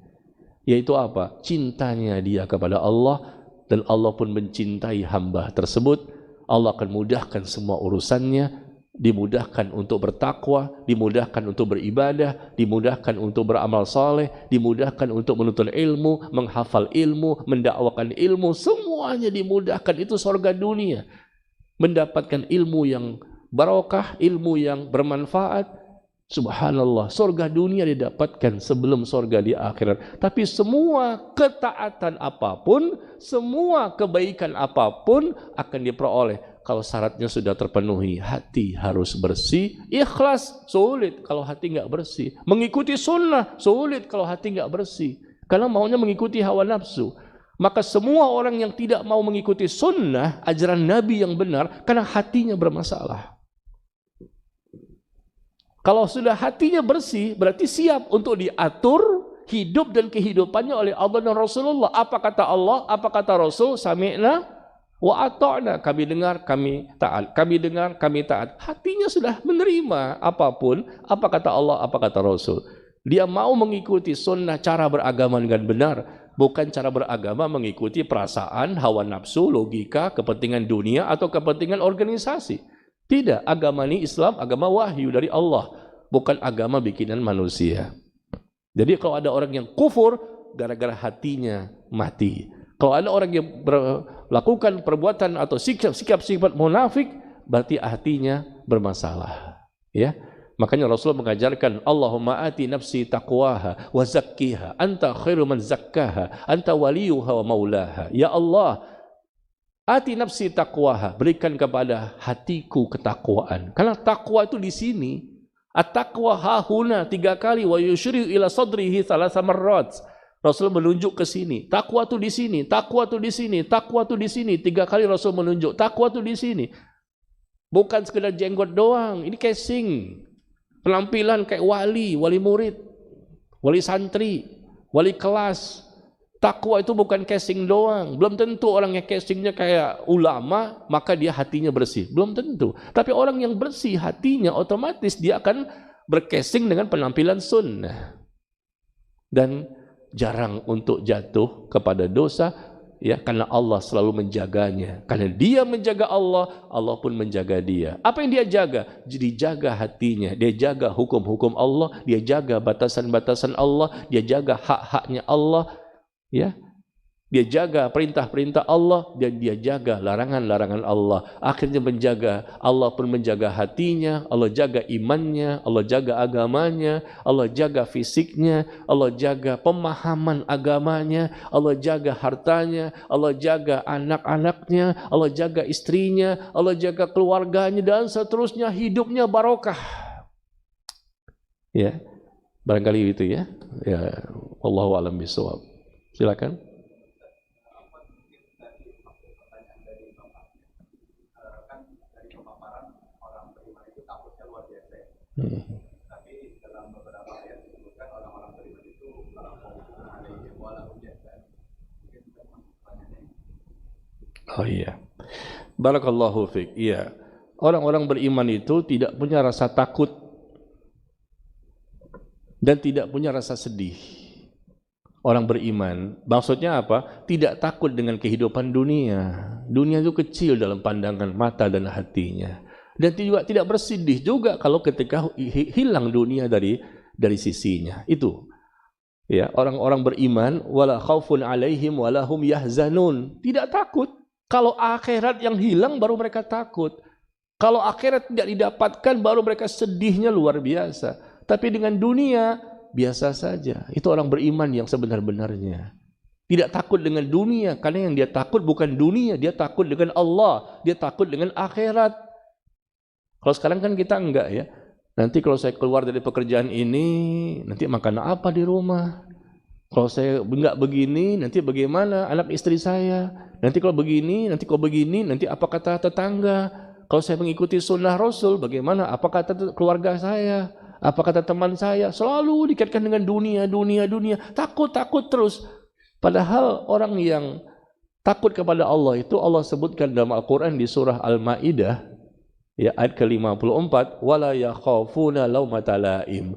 Yaitu apa? Cintanya dia kepada Allah, dan Allah pun mencintai hamba tersebut. Allah akan mudahkan semua urusannya, dimudahkan untuk bertakwa, dimudahkan untuk beribadah, dimudahkan untuk beramal saleh, dimudahkan untuk menuntut ilmu, menghafal ilmu, mendakwakan ilmu, semuanya dimudahkan. Itu surga dunia. Mendapatkan ilmu yang barokah, ilmu yang bermanfaat. Subhanallah, surga dunia didapatkan sebelum surga di akhirat. Tapi semua ketaatan apapun, semua kebaikan apapun akan diperoleh kalau syaratnya sudah terpenuhi. Hati harus bersih, ikhlas, sulit kalau hati nggak bersih. Mengikuti sunnah, sulit kalau hati nggak bersih. Karena maunya mengikuti hawa nafsu. Maka semua orang yang tidak mau mengikuti sunnah, ajaran Nabi yang benar, karena hatinya bermasalah. Kalau sudah hatinya bersih, berarti siap untuk diatur hidup dan kehidupannya oleh Allah dan Rasulullah. Apa kata Allah, apa kata Rasul? Sami'na wa ata'na. Kami dengar, kami taat. Kami dengar, kami taat. Hatinya sudah menerima apapun, apa kata Allah, apa kata Rasul. Dia mau mengikuti sunnah, cara beragama dengan benar. Bukan cara beragama mengikuti perasaan, hawa nafsu, logika, kepentingan dunia, atau kepentingan organisasi. Tidak, agama ini Islam, agama wahyu dari Allah, bukan agama bikinan manusia. Jadi kalau ada orang yang kufur, gara-gara hatinya mati. Kalau ada orang yang melakukan perbuatan atau sikap-sikap munafik, berarti hatinya bermasalah. Ya, makanya Rasulullah mengajarkan, Allahumma ati nafsi taqwaha wa zakkiha, anta khairu man zakkaha, anta waliyuha wa maulaha. Ya Allah, ati nafsi taqwaha, berikan kepada hatiku ketakwaan. Karena takwa itu di sini. At-taqwa hahuna 3 kali, wa yusyri ila sadrihi 3 marrat. Rasul menunjuk ke sini. Takwa itu di sini, takwa itu di sini, takwa itu di sini. 3 kali Rasul menunjuk, takwa itu di sini. Bukan sekedar jenggot doang, ini casing. Penampilan kayak wali murid, wali santri, wali kelas. Takwa itu bukan casing doang. Belum tentu orang yang casingnya kayak ulama, maka dia hatinya bersih. Belum tentu. Tapi orang yang bersih hatinya, otomatis dia akan bercasing dengan penampilan sunnah. Dan jarang untuk jatuh kepada dosa, ya, karena Allah selalu menjaganya. Karena dia menjaga Allah, Allah pun menjaga dia. Apa yang dia jaga? Jadi jaga hatinya. Dia jaga hukum-hukum Allah, dia jaga batasan-batasan Allah, dia jaga hak-haknya Allah. Ya, dia jaga perintah-perintah Allah, dan dia jaga larangan-larangan Allah. Akhirnya menjaga, Allah pun menjaga hatinya, Allah jaga imannya, Allah jaga agamanya, Allah jaga fisiknya, Allah jaga pemahaman agamanya, Allah jaga hartanya, Allah jaga anak-anaknya, Allah jaga istrinya, Allah jaga keluarganya, dan seterusnya. Hidupnya barokah. Ya, barangkali itu ya. Ya, wallahu a'lam bishawab. Silakan. Tapi dalam beberapa ayat disebutkan orang-orang beriman itu oh iya. Barakallahu fiik. Iya. Orang-orang beriman itu tidak punya rasa takut dan tidak punya rasa sedih. Orang beriman, maksudnya apa? Tidak takut dengan kehidupan dunia. Dunia itu kecil dalam pandangan mata dan hatinya. Dan juga tidak bersedih juga kalau ketika hilang dunia dari dari sisinya. Itu ya, orang-orang beriman wala khaufun alaihim wala hum yahzanun. Tidak takut. Kalau akhirat yang hilang baru mereka takut. Kalau akhirat tidak didapatkan baru mereka sedihnya luar biasa. Tapi dengan dunia biasa saja. Itu orang beriman yang sebenar-benarnya. Tidak takut dengan dunia, karena yang dia takut bukan dunia, dia takut dengan Allah, dia takut dengan akhirat. Kalau sekarang kan kita enggak ya. Nanti kalau saya keluar dari pekerjaan ini, nanti makan apa di rumah? Kalau saya enggak begini, nanti bagaimana anak istri saya? Nanti kalau begini, nanti apa kata tetangga? Kalau saya mengikuti sunnah Rasul, bagaimana? Apa kata keluarga saya? Apa kata teman saya? Selalu dikaitkan dengan dunia. Takut terus. Padahal orang yang takut kepada Allah itu Allah sebutkan dalam Al-Quran di surah Al-Ma'idah ya, ayat ke-54, wala yakhafuna laumata laim.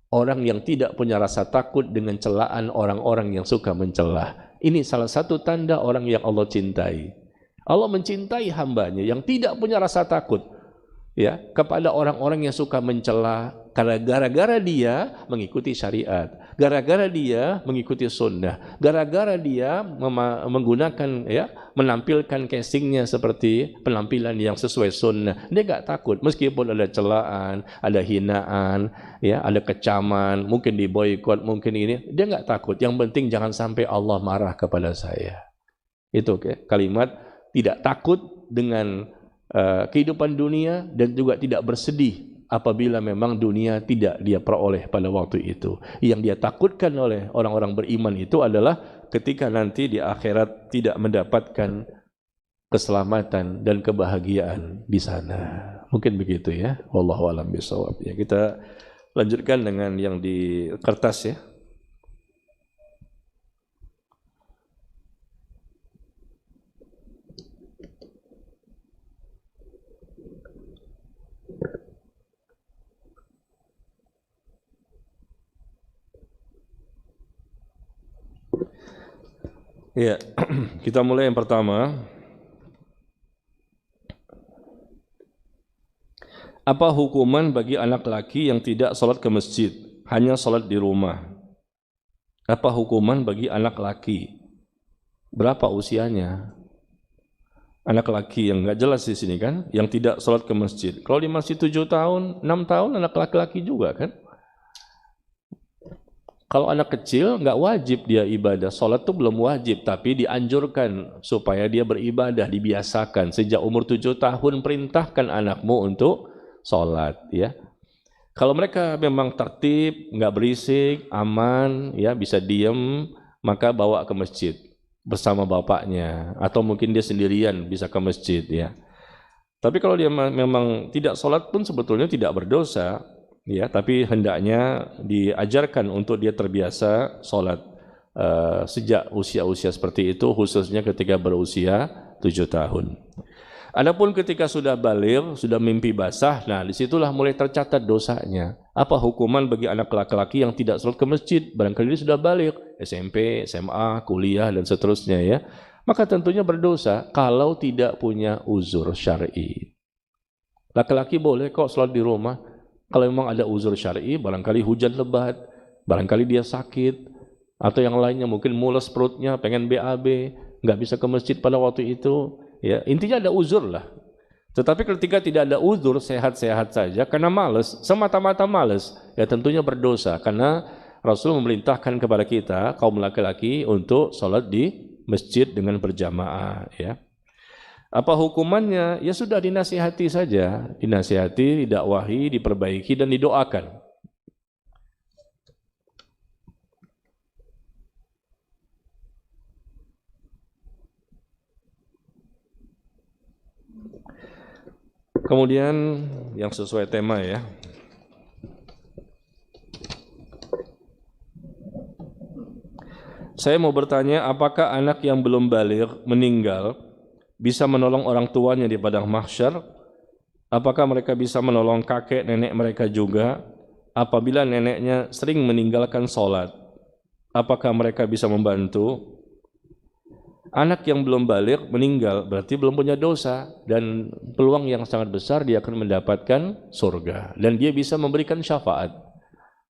Orang yang tidak punya rasa takut dengan celaan orang-orang yang suka mencelah. Ini salah satu tanda orang yang Allah cintai. Allah mencintai hambanya yang tidak punya rasa takut ya kepada orang-orang yang suka mencela, karena gara-gara dia mengikuti syariat, gara-gara dia mengikuti sunnah, gara-gara dia menggunakan ya, menampilkan casingnya seperti penampilan yang sesuai sunnah, dia gak takut meskipun ada celaan, ada hinaan ya, ada kecaman, mungkin diboikot, mungkin ini, dia gak takut. Yang penting jangan sampai Allah marah kepada saya. Itu kalimat tidak takut dengan kehidupan dunia, dan juga tidak bersedih apabila memang dunia tidak dia peroleh pada waktu itu. Yang dia takutkan oleh orang-orang beriman itu adalah ketika nanti di akhirat tidak mendapatkan keselamatan dan kebahagiaan di sana. Mungkin begitu ya. Wallahu a'lam bishawab. Ya, kita lanjutkan dengan yang di kertas ya. Ya, kita mulai yang pertama. Apa hukuman bagi anak laki yang tidak sholat ke masjid, hanya sholat di rumah? Apa hukuman bagi anak laki? Berapa usianya? Anak laki yang nggak jelas di sini kan, yang tidak sholat ke masjid. Kalau di masjid 7 tahun, 6 tahun anak laki-laki juga kan? Kalau anak kecil nggak wajib dia ibadah, sholat itu belum wajib, tapi dianjurkan supaya dia beribadah, dibiasakan. Sejak umur 7 tahun perintahkan anakmu untuk sholat. Ya. Kalau mereka memang tertib, nggak berisik, aman, ya bisa diem, maka bawa ke masjid bersama bapaknya, atau mungkin dia sendirian bisa ke masjid. Ya. Tapi kalau dia memang tidak sholat pun sebetulnya tidak berdosa. Ya, tapi hendaknya diajarkan untuk dia terbiasa sholat sejak usia-usia seperti itu, khususnya ketika berusia 7 tahun. Adapun ketika sudah baligh, sudah mimpi basah, nah disitulah mulai tercatat dosanya. Apa hukuman bagi anak laki-laki yang tidak sholat ke masjid? Barangkali dia sudah baligh, SMP, SMA, kuliah, dan seterusnya ya. Maka tentunya berdosa kalau tidak punya uzur syar'i. Laki-laki boleh kok sholat di rumah. Kalau memang ada uzur syar'i, barangkali hujan lebat, barangkali dia sakit, atau yang lainnya mungkin mules perutnya, pengen BAB, nggak bisa ke masjid pada waktu itu. Ya, intinya ada uzur lah. Tetapi ketika tidak ada uzur, sehat-sehat saja, karena malas, semata-mata malas, ya tentunya berdosa. Karena Rasul memerintahkan kepada kita, kaum laki-laki, untuk sholat di masjid dengan berjamaah. Ya. Apa hukumannya? Ya sudah, dinasihati saja, dinasihati, didakwahi, diperbaiki, dan didoakan. Kemudian yang sesuai tema ya. Saya mau bertanya, apakah anak yang belum baligh meninggal bisa menolong orang tuanya di padang mahsyar? Apakah mereka bisa menolong kakek nenek mereka juga? Apabila neneknya sering meninggalkan sholat, apakah mereka bisa membantu? Anak yang belum baligh meninggal berarti belum punya dosa, dan peluang yang sangat besar dia akan mendapatkan surga, dan dia bisa memberikan syafaat.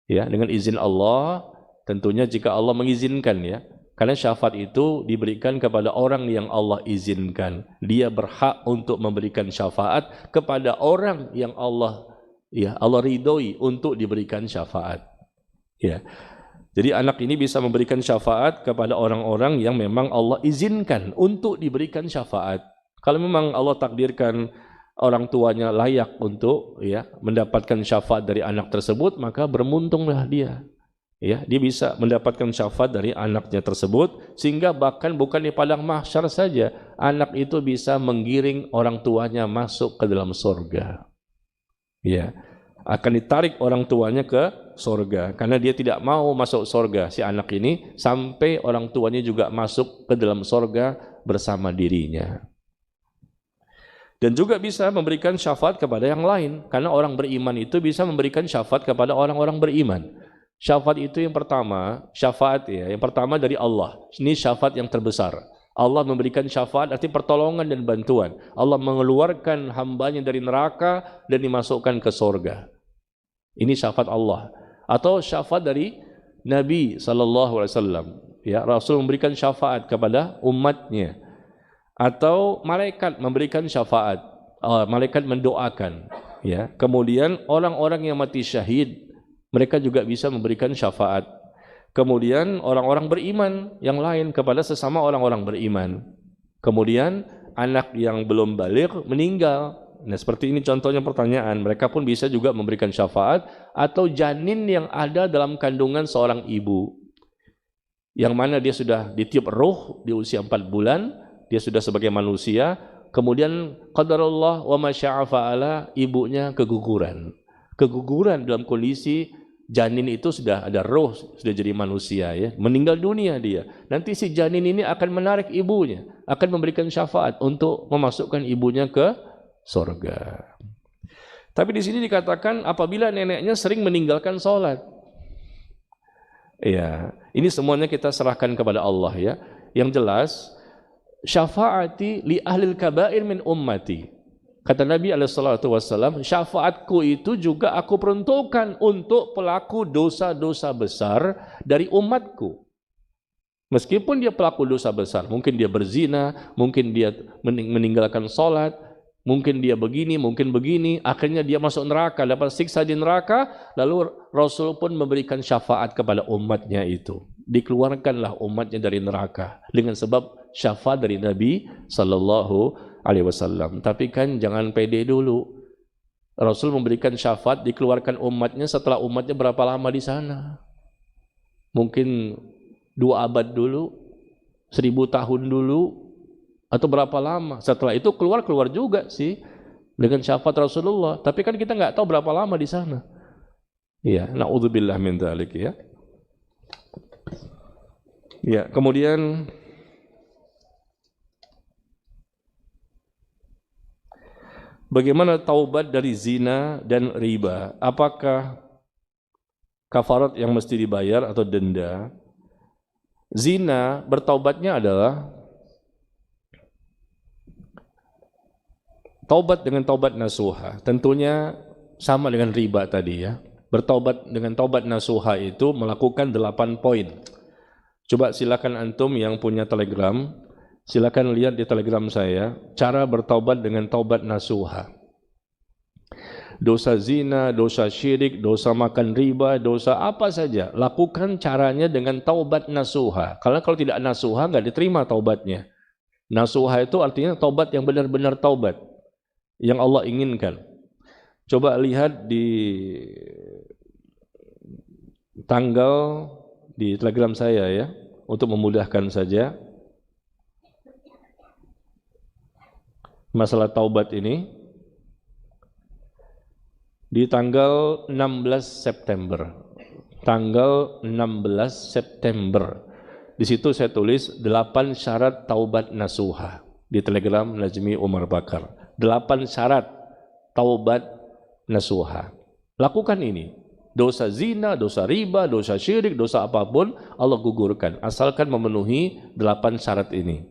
Ya, dengan izin Allah, tentunya jika Allah mengizinkan ya. Karena syafaat itu diberikan kepada orang yang Allah izinkan. Dia berhak untuk memberikan syafaat kepada orang yang Allah ridhoi untuk diberikan syafaat. Ya. Jadi anak ini bisa memberikan syafaat kepada orang-orang yang memang Allah izinkan untuk diberikan syafaat. Kalau memang Allah takdirkan orang tuanya layak untuk mendapatkan syafaat dari anak tersebut, maka bermuntunglah dia. Ya, dia bisa mendapatkan syafaat dari anaknya tersebut, sehingga bahkan bukan di padang mahsyar saja, anak itu bisa menggiring orang tuanya masuk ke dalam surga. Ya, akan ditarik orang tuanya ke surga karena dia tidak mau masuk surga si anak ini sampai orang tuanya juga masuk ke dalam surga bersama dirinya. Dan juga bisa memberikan syafaat kepada yang lain, karena orang beriman itu bisa memberikan syafaat kepada orang-orang beriman. Syafaat itu yang pertama, yang pertama dari Allah. Ini syafaat yang terbesar. Allah memberikan syafaat arti pertolongan dan bantuan. Allah mengeluarkan hambanya dari neraka dan dimasukkan ke surga. Ini syafaat Allah. Atau syafaat dari Nabi SAW. Ya, Rasul memberikan syafaat kepada umatnya. Atau malaikat memberikan syafaat. Malaikat mendoakan. Ya, kemudian orang-orang yang mati syahid, mereka juga bisa memberikan syafaat. Kemudian orang-orang beriman yang lain kepada sesama orang-orang beriman. Kemudian anak yang belum baligh meninggal. Nah, seperti ini contohnya pertanyaan. Mereka pun bisa juga memberikan syafaat. Atau janin yang ada dalam kandungan seorang ibu, yang mana dia sudah ditiup ruh di usia 4 bulan, dia sudah sebagai manusia. Kemudian qadarullah wa ma syaa fa'ala, ibunya keguguran. Keguguran dalam kondisi janin itu sudah ada roh, sudah jadi manusia ya, meninggal dunia dia. Nanti si janin ini akan menarik ibunya, akan memberikan syafaat untuk memasukkan ibunya ke surga. Tapi di sini dikatakan apabila neneknya sering meninggalkan sholat. Ya, ini semuanya kita serahkan kepada Allah ya. Yang jelas, syafaati li ahlil kabair min ummati. Kata Nabi SAW, syafaatku itu juga aku peruntukkan untuk pelaku dosa-dosa besar dari umatku. Meskipun dia pelaku dosa besar, mungkin dia berzina, mungkin dia meninggalkan sholat, mungkin dia begini, mungkin begini, akhirnya dia masuk neraka, dapat siksa di neraka, lalu Rasul pun memberikan syafaat kepada umatnya itu. Dikeluarkanlah umatnya dari neraka dengan sebab syafaat dari Nabi SAW. Tapi kan jangan pede dulu. Rasul memberikan syafaat, dikeluarkan umatnya setelah umatnya berapa lama di sana? Mungkin 2 abad dulu, 1000 tahun dulu, atau berapa lama? Setelah itu keluar juga sih dengan syafaat Rasulullah. Tapi kan kita nggak tahu berapa lama di sana. Ya, na'udzubillah min dzalik ya. Ya, kemudian bagaimana taubat dari zina dan riba? Apakah kafarat yang mesti dibayar atau denda? Zina, bertaubatnya adalah taubat dengan taubat nasuha. Tentunya sama dengan riba tadi ya. Bertaubat dengan taubat nasuha itu melakukan 8 poin. Coba silakan antum yang punya Telegram, silakan lihat di Telegram saya, cara bertaubat dengan taubat nasuha. Dosa zina, dosa syirik, dosa makan riba, dosa apa saja, lakukan caranya dengan taubat nasuha. Karena kalau tidak nasuha, nggak diterima taubatnya. Nasuha itu artinya taubat yang benar-benar taubat, yang Allah inginkan. Coba lihat di tanggal di Telegram saya ya, untuk memudahkan saja masalah taubat ini. Di tanggal 16 September. Tanggal 16 September. Di situ saya tulis 8 syarat taubat nasuha di Telegram Najmi Umar Bakar. 8 syarat taubat nasuha. Lakukan ini. Dosa zina, dosa riba, dosa syirik, dosa apapun Allah gugurkan asalkan memenuhi 8 syarat ini.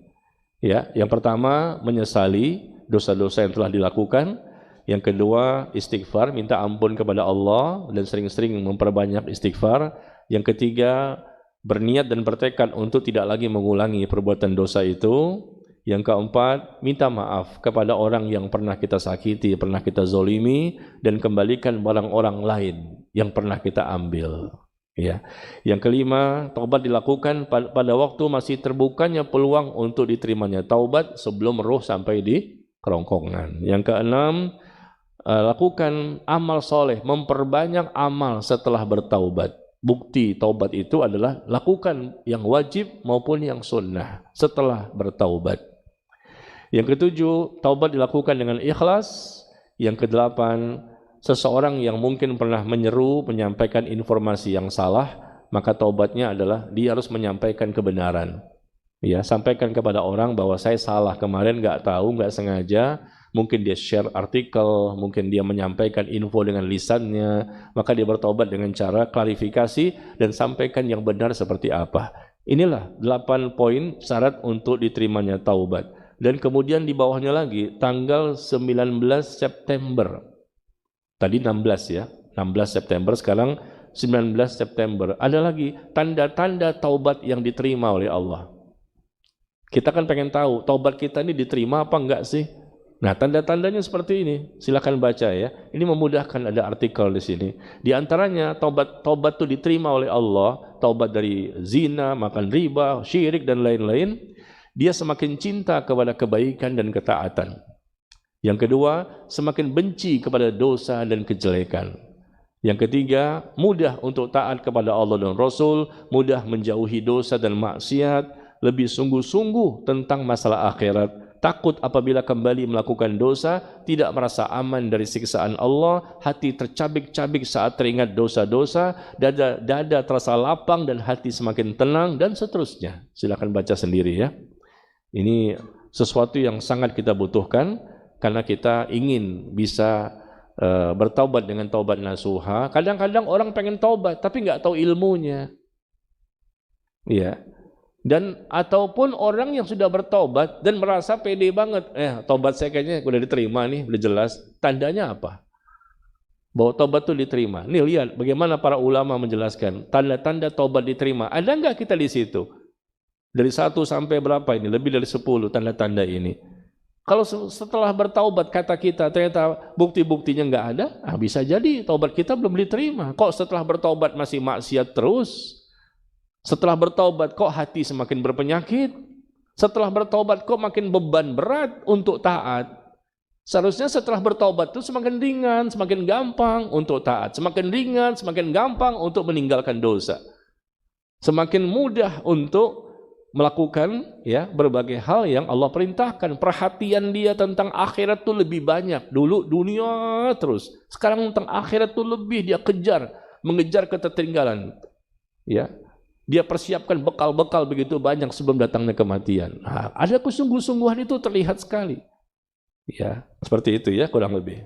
Ya, yang pertama menyesali dosa-dosa yang telah dilakukan. Yang kedua, istighfar, minta ampun kepada Allah dan sering-sering memperbanyak istighfar. Yang ketiga, berniat dan bertekad untuk tidak lagi mengulangi perbuatan dosa itu. Yang keempat, minta maaf kepada orang yang pernah kita sakiti, pernah kita zolimi, dan kembalikan barang orang lain yang pernah kita ambil. Ya. Yang kelima, taubat dilakukan pada waktu masih terbukanya peluang untuk diterimanya taubat sebelum roh sampai di kerongkongan. Yang keenam, lakukan amal soleh, memperbanyak amal setelah bertaubat. Bukti taubat itu adalah lakukan yang wajib maupun yang sunnah setelah bertaubat. Yang ketujuh, taubat dilakukan dengan ikhlas. Yang kedelapan, seseorang yang mungkin pernah menyeru, menyampaikan informasi yang salah, maka taubatnya adalah dia harus menyampaikan kebenaran. Ya, sampaikan kepada orang bahwa saya salah kemarin, nggak tahu, nggak sengaja. Mungkin dia share artikel, mungkin dia menyampaikan info dengan lisannya, maka dia bertobat dengan cara klarifikasi dan sampaikan yang benar seperti apa. Inilah 8 poin syarat untuk diterimanya taubat. Dan kemudian di bawahnya lagi, tanggal 19 September. Tadi 16 ya, 16 September, sekarang 19 September. Ada lagi tanda-tanda taubat yang diterima oleh Allah. Kita kan pengen tahu, taubat kita ini diterima apa enggak sih? Nah, tanda-tandanya seperti ini. Silakan baca ya. Ini memudahkan, ada artikel di sini. Di antaranya taubat itu diterima oleh Allah, taubat dari zina, makan riba, syirik dan lain-lain. Dia semakin cinta kepada kebaikan dan ketaatan. Yang kedua, semakin benci kepada dosa dan kejelekan. Yang ketiga, mudah untuk taat kepada Allah dan Rasul, mudah menjauhi dosa dan maksiat, lebih sungguh-sungguh tentang masalah akhirat. Takut apabila kembali melakukan dosa, tidak merasa aman dari siksaan Allah, hati tercabik-cabik saat teringat dosa-dosa, dada terasa lapang dan hati semakin tenang, dan seterusnya. Silakan baca sendiri ya. Ini sesuatu yang sangat kita butuhkan, karena kita ingin bisa bertaubat dengan taubat nasuha. Kadang-kadang orang pengen taubat, tapi nggak tahu ilmunya. Ya. Dan ataupun orang yang sudah bertobat dan merasa pede banget, tobat saya kayaknya udah diterima nih, udah jelas. Tandanya apa? Bahwa tobat itu diterima. Nih lihat bagaimana para ulama menjelaskan tanda-tanda tobat diterima. Ada nggak kita di situ? Dari 1 sampai berapa ini? Lebih dari 10 tanda-tanda ini. Kalau setelah bertaubat kata kita ternyata bukti-buktinya nggak ada, bisa jadi taubat kita belum diterima. Kok setelah bertaubat masih maksiat terus? Setelah bertaubat kok hati semakin berpenyakit? Setelah bertaubat kok makin beban berat untuk taat? Seharusnya setelah bertaubat itu semakin ringan, semakin gampang untuk taat. Semakin ringan, semakin gampang untuk meninggalkan dosa. Semakin mudah untuk melakukan ya berbagai hal yang Allah perintahkan. Perhatian dia tentang akhirat itu lebih banyak. Dulu dunia terus. Sekarang tentang akhirat itu lebih dia kejar, mengejar ketertinggalan. Ya. Dia persiapkan bekal-bekal begitu banyak sebelum datangnya kematian. Nah, ada kesungguh-sungguhan itu terlihat sekali. Ya, seperti itu ya kurang lebih.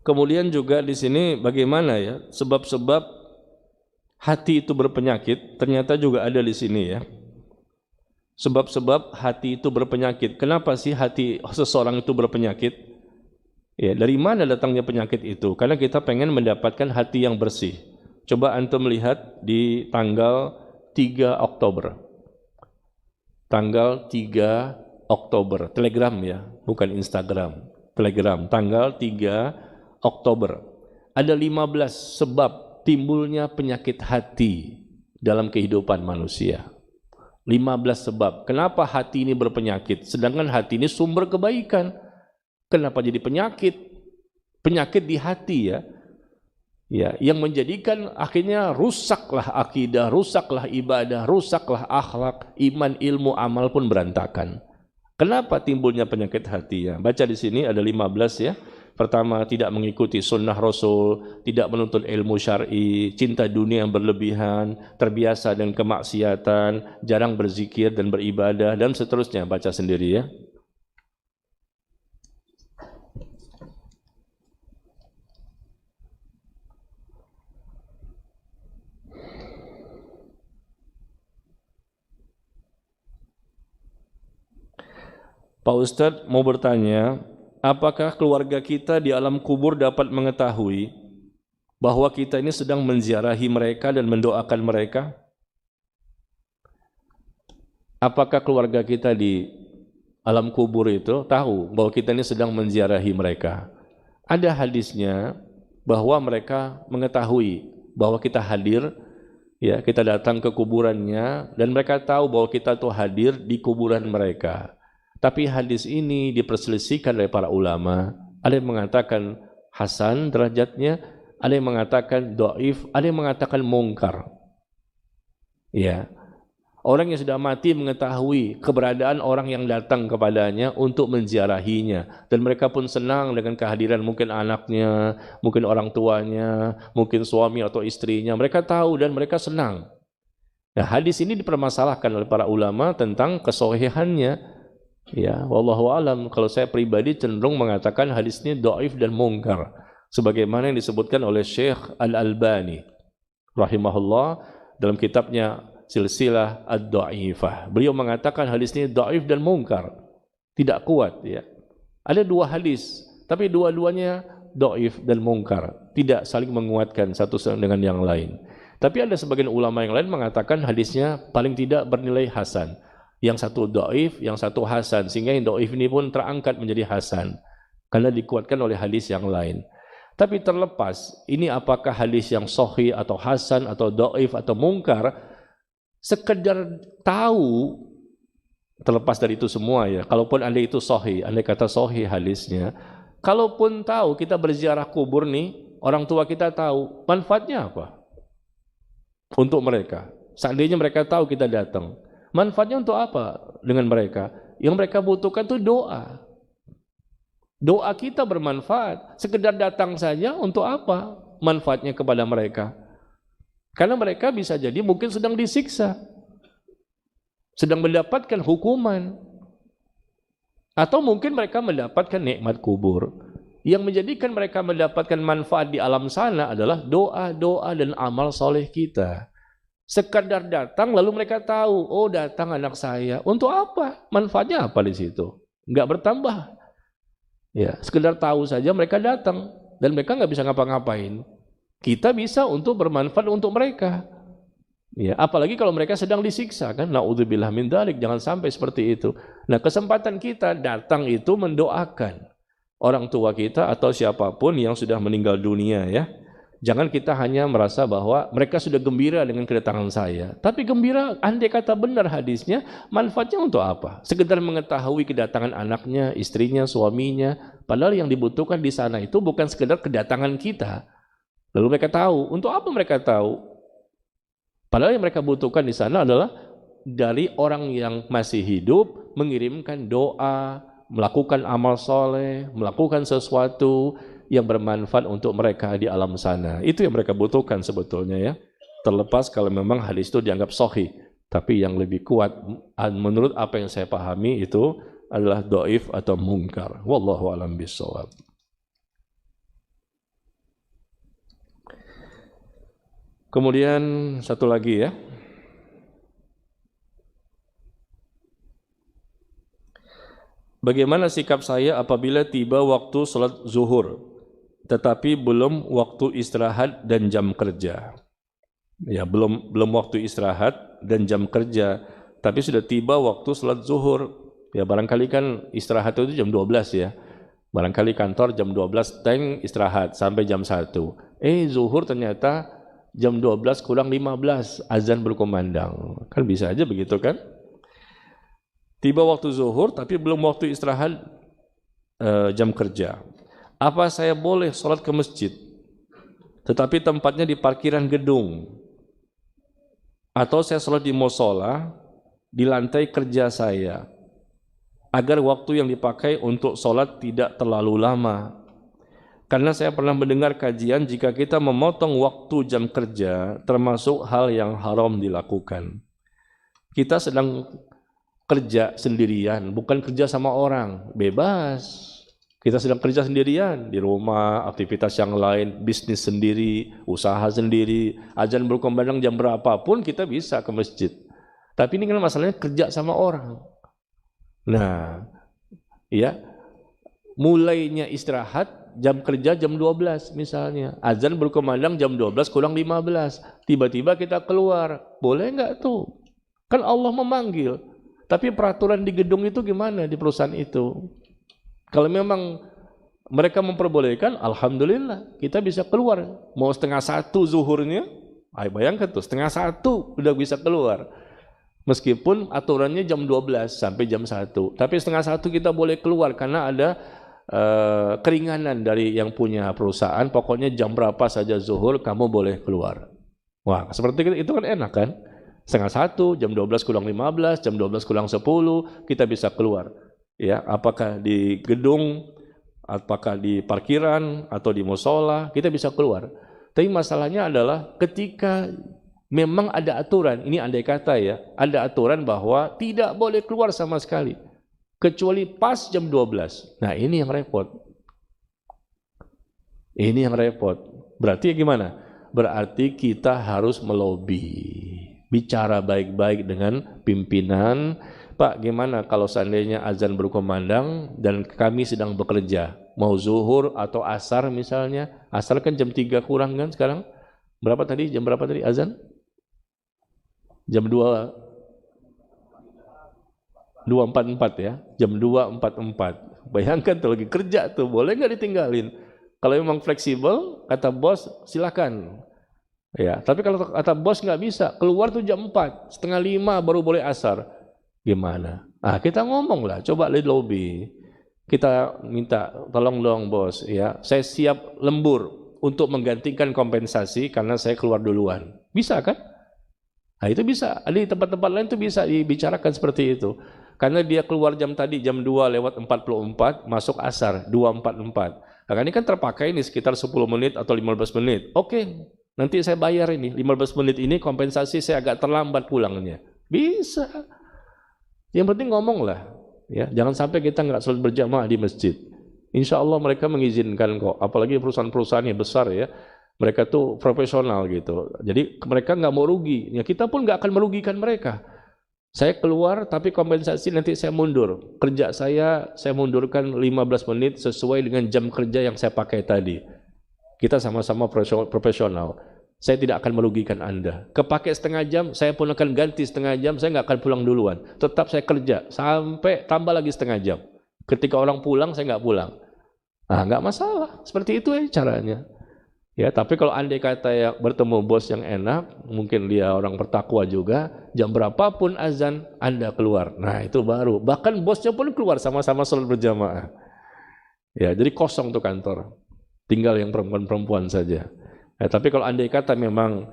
Kemudian juga di sini bagaimana ya sebab-sebab hati itu berpenyakit ternyata juga ada di sini ya. Sebab-sebab hati itu berpenyakit. Kenapa sih hati seseorang itu berpenyakit? Ya, dari mana datangnya penyakit itu? Karena kita pengen mendapatkan hati yang bersih. Coba antum lihat di tanggal 3 Oktober. Tanggal 3 Oktober. Telegram ya, bukan Instagram. Telegram. Tanggal 3 Oktober. Ada 15 sebab timbulnya penyakit hati dalam kehidupan manusia. 15 sebab. Kenapa hati ini berpenyakit? Sedangkan hati ini sumber kebaikan. Kenapa jadi penyakit? Penyakit di hati ya. Ya, yang menjadikan akhirnya rusaklah akidah, rusaklah ibadah, rusaklah akhlak, iman, ilmu, amal pun berantakan. Kenapa timbulnya penyakit hati ya? Baca di sini ada 15 ya. Pertama, tidak mengikuti sunnah Rasul, tidak menuntut ilmu syar'i, cinta dunia yang berlebihan, terbiasa dengan kemaksiatan, jarang berzikir dan beribadah, dan seterusnya. Baca sendiri ya. Pak Ustadz mau bertanya, apakah keluarga kita di alam kubur dapat mengetahui bahwa kita ini sedang menziarahi mereka dan mendoakan mereka? Apakah keluarga kita di alam kubur itu tahu bahwa kita ini sedang menziarahi mereka? Ada hadisnya bahwa mereka mengetahui bahwa kita hadir, ya, kita datang ke kuburannya dan mereka tahu bahwa kita tuh hadir di kuburan mereka. Tapi hadis ini diperselisihkan oleh para ulama. Ada yang mengatakan hasan derajatnya, ada yang mengatakan dhaif, ada yang mengatakan mungkar. Ya. Orang yang sudah mati mengetahui keberadaan orang yang datang kepadanya untuk menziarahinya, dan mereka pun senang dengan kehadiran mungkin anaknya, mungkin orang tuanya, mungkin suami atau istrinya. Mereka tahu dan mereka senang. Nah, hadis ini dipermasalahkan oleh para ulama tentang kesohihannya. Ya, wallahu alam. Kalau saya pribadi cenderung mengatakan hadis ini dhaif dan mungkar, sebagaimana yang disebutkan oleh Syekh Al-Albani rahimahullah dalam kitabnya Silsilah Ad-Dha'ifah. Beliau mengatakan hadis ini dhaif dan mungkar, tidak kuat, ya. Ada dua hadis, tapi dua-duanya dhaif dan mungkar, tidak saling menguatkan satu dengan yang lain. Tapi ada sebagian ulama yang lain mengatakan hadisnya paling tidak bernilai hasan. Yang satu dhaif, yang satu hasan, sehingga yang dhaif ini pun terangkat menjadi hasan karena dikuatkan oleh hadis yang lain. Tapi terlepas ini apakah hadis yang sahih atau hasan atau dhaif atau mungkar, sekedar tahu, terlepas dari itu semua, ya, kalaupun andai itu sahih, andai kata sahih hadisnya, kalaupun tahu kita berziarah kubur nih, orang tua kita tahu, manfaatnya apa untuk mereka? Seandainya mereka tahu kita datang, manfaatnya untuk apa dengan mereka? Yang mereka butuhkan itu doa. Doa kita bermanfaat. Sekedar datang saja untuk apa manfaatnya kepada mereka? Karena mereka bisa jadi mungkin sedang disiksa, sedang mendapatkan hukuman, atau mungkin mereka mendapatkan nikmat kubur. Yang menjadikan mereka mendapatkan manfaat di alam sana adalah doa-doa dan amal soleh kita. Sekadar datang lalu mereka tahu, oh datang anak saya, untuk apa? Manfaatnya apa di situ? Enggak bertambah. Ya, sekedar tahu saja mereka datang dan mereka nggak bisa ngapa-ngapain. Kita bisa untuk bermanfaat untuk mereka. Ya, apalagi kalau mereka sedang disiksa, kan? Naudzubillah min dzalik, jangan sampai seperti itu. Nah, kesempatan kita datang itu mendoakan orang tua kita atau siapapun yang sudah meninggal dunia, ya. Jangan kita hanya merasa bahwa mereka sudah gembira dengan kedatangan saya. Tapi gembira, andai kata benar hadisnya, manfaatnya untuk apa? Sekedar mengetahui kedatangan anaknya, istrinya, suaminya. Padahal yang dibutuhkan di sana itu bukan sekedar kedatangan kita. Lalu mereka tahu, untuk apa mereka tahu? Padahal yang mereka butuhkan di sana adalah dari orang yang masih hidup, mengirimkan doa, melakukan amal soleh, melakukan sesuatu yang bermanfaat untuk mereka di alam sana. Itu yang mereka butuhkan sebetulnya, ya. Terlepas kalau memang hadis itu dianggap sahih, tapi yang lebih kuat menurut apa yang saya pahami itu adalah dhaif atau mungkar. Wallahu a'lam bishawab. Kemudian satu lagi, ya. Bagaimana sikap saya apabila tiba waktu sholat zuhur, tetapi belum waktu istirahat dan jam kerja? Ya, belum waktu istirahat dan jam kerja, tapi sudah tiba waktu sholat zuhur. Ya, barangkali kan istirahat itu jam 12, ya. Barangkali kantor jam 12 teng istirahat sampai jam 1. Zuhur ternyata jam 12 kurang 15, azan berkumandang. Kan bisa aja begitu, kan? Tiba waktu zuhur tapi belum waktu istirahat jam kerja. Apa saya boleh sholat ke masjid tetapi tempatnya di parkiran gedung? Atau saya sholat di musola di lantai kerja saya agar waktu yang dipakai untuk sholat tidak terlalu lama? Karena saya pernah mendengar kajian jika kita memotong waktu jam kerja termasuk hal yang haram dilakukan. Kita sedang kerja sendirian, bukan kerja sama orang, bebas. Kita sedang kerja sendirian di rumah, aktivitas yang lain, bisnis sendiri, usaha sendiri, azan berkumandang jam berapapun kita bisa ke masjid. Tapi ini kan masalahnya kerja sama orang. Nah, ya, mulainya istirahat jam kerja jam 12 misalnya, azan berkumandang jam 12 kurang 15, tiba-tiba kita keluar, boleh nggak tuh? Kan Allah memanggil. Tapi peraturan di gedung itu gimana di perusahaan itu? Kalau memang mereka memperbolehkan, alhamdulillah kita bisa keluar. Mau 12:30 zuhurnya, ayo bayangkan tuh 12:30 udah bisa keluar. Meskipun aturannya jam 12 sampai jam 1, tapi 12:30 kita boleh keluar karena ada keringanan dari yang punya perusahaan. Pokoknya jam berapa saja zuhur kamu boleh keluar. Wah, seperti itu kan enak kan? 12:30, jam 12 kurang 15, jam 12 kurang 10 kita bisa keluar. Ya, apakah di gedung, apakah di parkiran atau di musola, kita bisa keluar. Tapi masalahnya adalah ketika memang ada aturan, ini andai kata ya, ada aturan bahwa tidak boleh keluar sama sekali kecuali pas jam 12. Nah, ini yang repot. Ini yang repot. Berarti gimana? Berarti kita harus melobi, bicara baik-baik dengan pimpinan. Pak, gimana kalau seandainya azan berkumandang dan kami sedang bekerja, mau zuhur atau asar misalnya, asar kan jam 3 kurang kan sekarang? Berapa tadi? Jam berapa tadi azan? Jam 2.44 ya, jam 2.44. Bayangkan tuh lagi kerja tuh, boleh nggak ditinggalin? Kalau memang fleksibel, kata bos silakan. Ya, tapi kalau kata bos nggak bisa, keluar tuh jam 4, 4:30 baru boleh asar. Gimana? Ah, kita ngomong lah, coba di lobby. Kita minta tolong dong bos, ya, saya siap lembur untuk menggantikan kompensasi karena saya keluar duluan. Bisa kan? Nah, itu bisa. Di tempat-tempat lain itu bisa dibicarakan seperti itu. Karena dia keluar jam 2:44, masuk asar 2.44. Nah, ini kan terpakai ini sekitar 10 menit atau 15 menit. Oke, nanti saya bayar ini 15 menit ini kompensasi saya agak terlambat pulangnya. Bisa. Yang penting ngomong lah, ya, jangan sampai kita nggak sholat berjamaah di masjid. Insya Allah mereka mengizinkan kok, apalagi perusahaan-perusahaan yang besar ya, mereka tuh profesional gitu. Jadi mereka nggak mau rugi, ya kita pun nggak akan merugikan mereka. Saya keluar tapi kompensasi nanti saya mundur. Kerja saya mundurkan 15 menit sesuai dengan jam kerja yang saya pakai tadi. Kita sama-sama profesional. Saya tidak akan merugikan Anda. Kepakai setengah jam, saya pun akan ganti setengah jam, saya nggak akan pulang duluan. Tetap saya kerja, sampai tambah lagi setengah jam. Ketika orang pulang, saya nggak pulang. Nah, nggak masalah. Seperti itu aja caranya. Ya, tapi kalau andai kata ya bertemu bos yang enak, mungkin dia orang bertakwa juga, jam berapapun azan, Anda keluar. Nah, itu baru. Bahkan bosnya pun keluar sama-sama sholat berjamaah. Ya, jadi kosong tuh kantor. Tinggal yang perempuan-perempuan saja. Ya, tapi kalau andai kata memang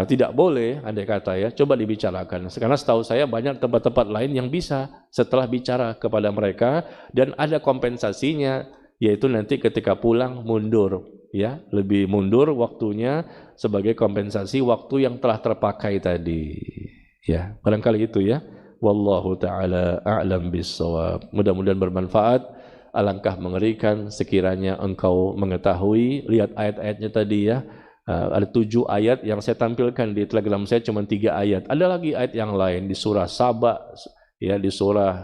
tidak boleh, andai kata ya, coba dibicarakan. Karena setahu saya banyak tempat-tempat lain yang bisa setelah bicara kepada mereka dan ada kompensasinya, yaitu nanti ketika pulang mundur, ya, lebih mundur waktunya sebagai kompensasi waktu yang telah terpakai tadi. Ya, barangkali itu ya. Wallahu taala a'lam bis-shawab. Mudah-mudahan bermanfaat. Alangkah mengerikan sekiranya engkau mengetahui, lihat ayat-ayatnya tadi ya, ada 7 ayat yang saya tampilkan di Telegram saya, cuma 3 ayat. Ada lagi ayat yang lain di surah Saba, ya, di surah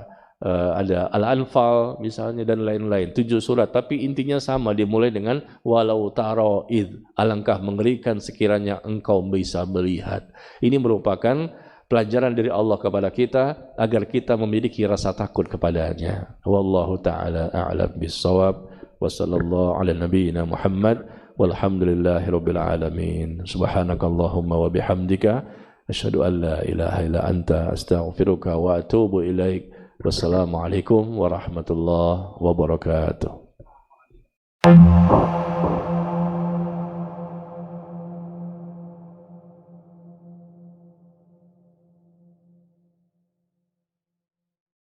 ada Al-Anfal misalnya dan lain-lain, 7 surat, tapi intinya sama, dimulai dengan walau tara id, alangkah mengerikan sekiranya engkau bisa melihat. Ini merupakan pelajaran dari Allah kepada kita agar kita memiliki rasa takut kepadanya. Wallahu taala a'lam bis-shawab. Wa sallallahu ala nabiyyina Muhammad walhamdulillahirabbil alamin. Subhanakallahumma wa bihamdika asyhadu an la ilaha illa anta astaghfiruka wa atubu ilaik. Wassalamu alaikum warahmatullahi wabarakatuh.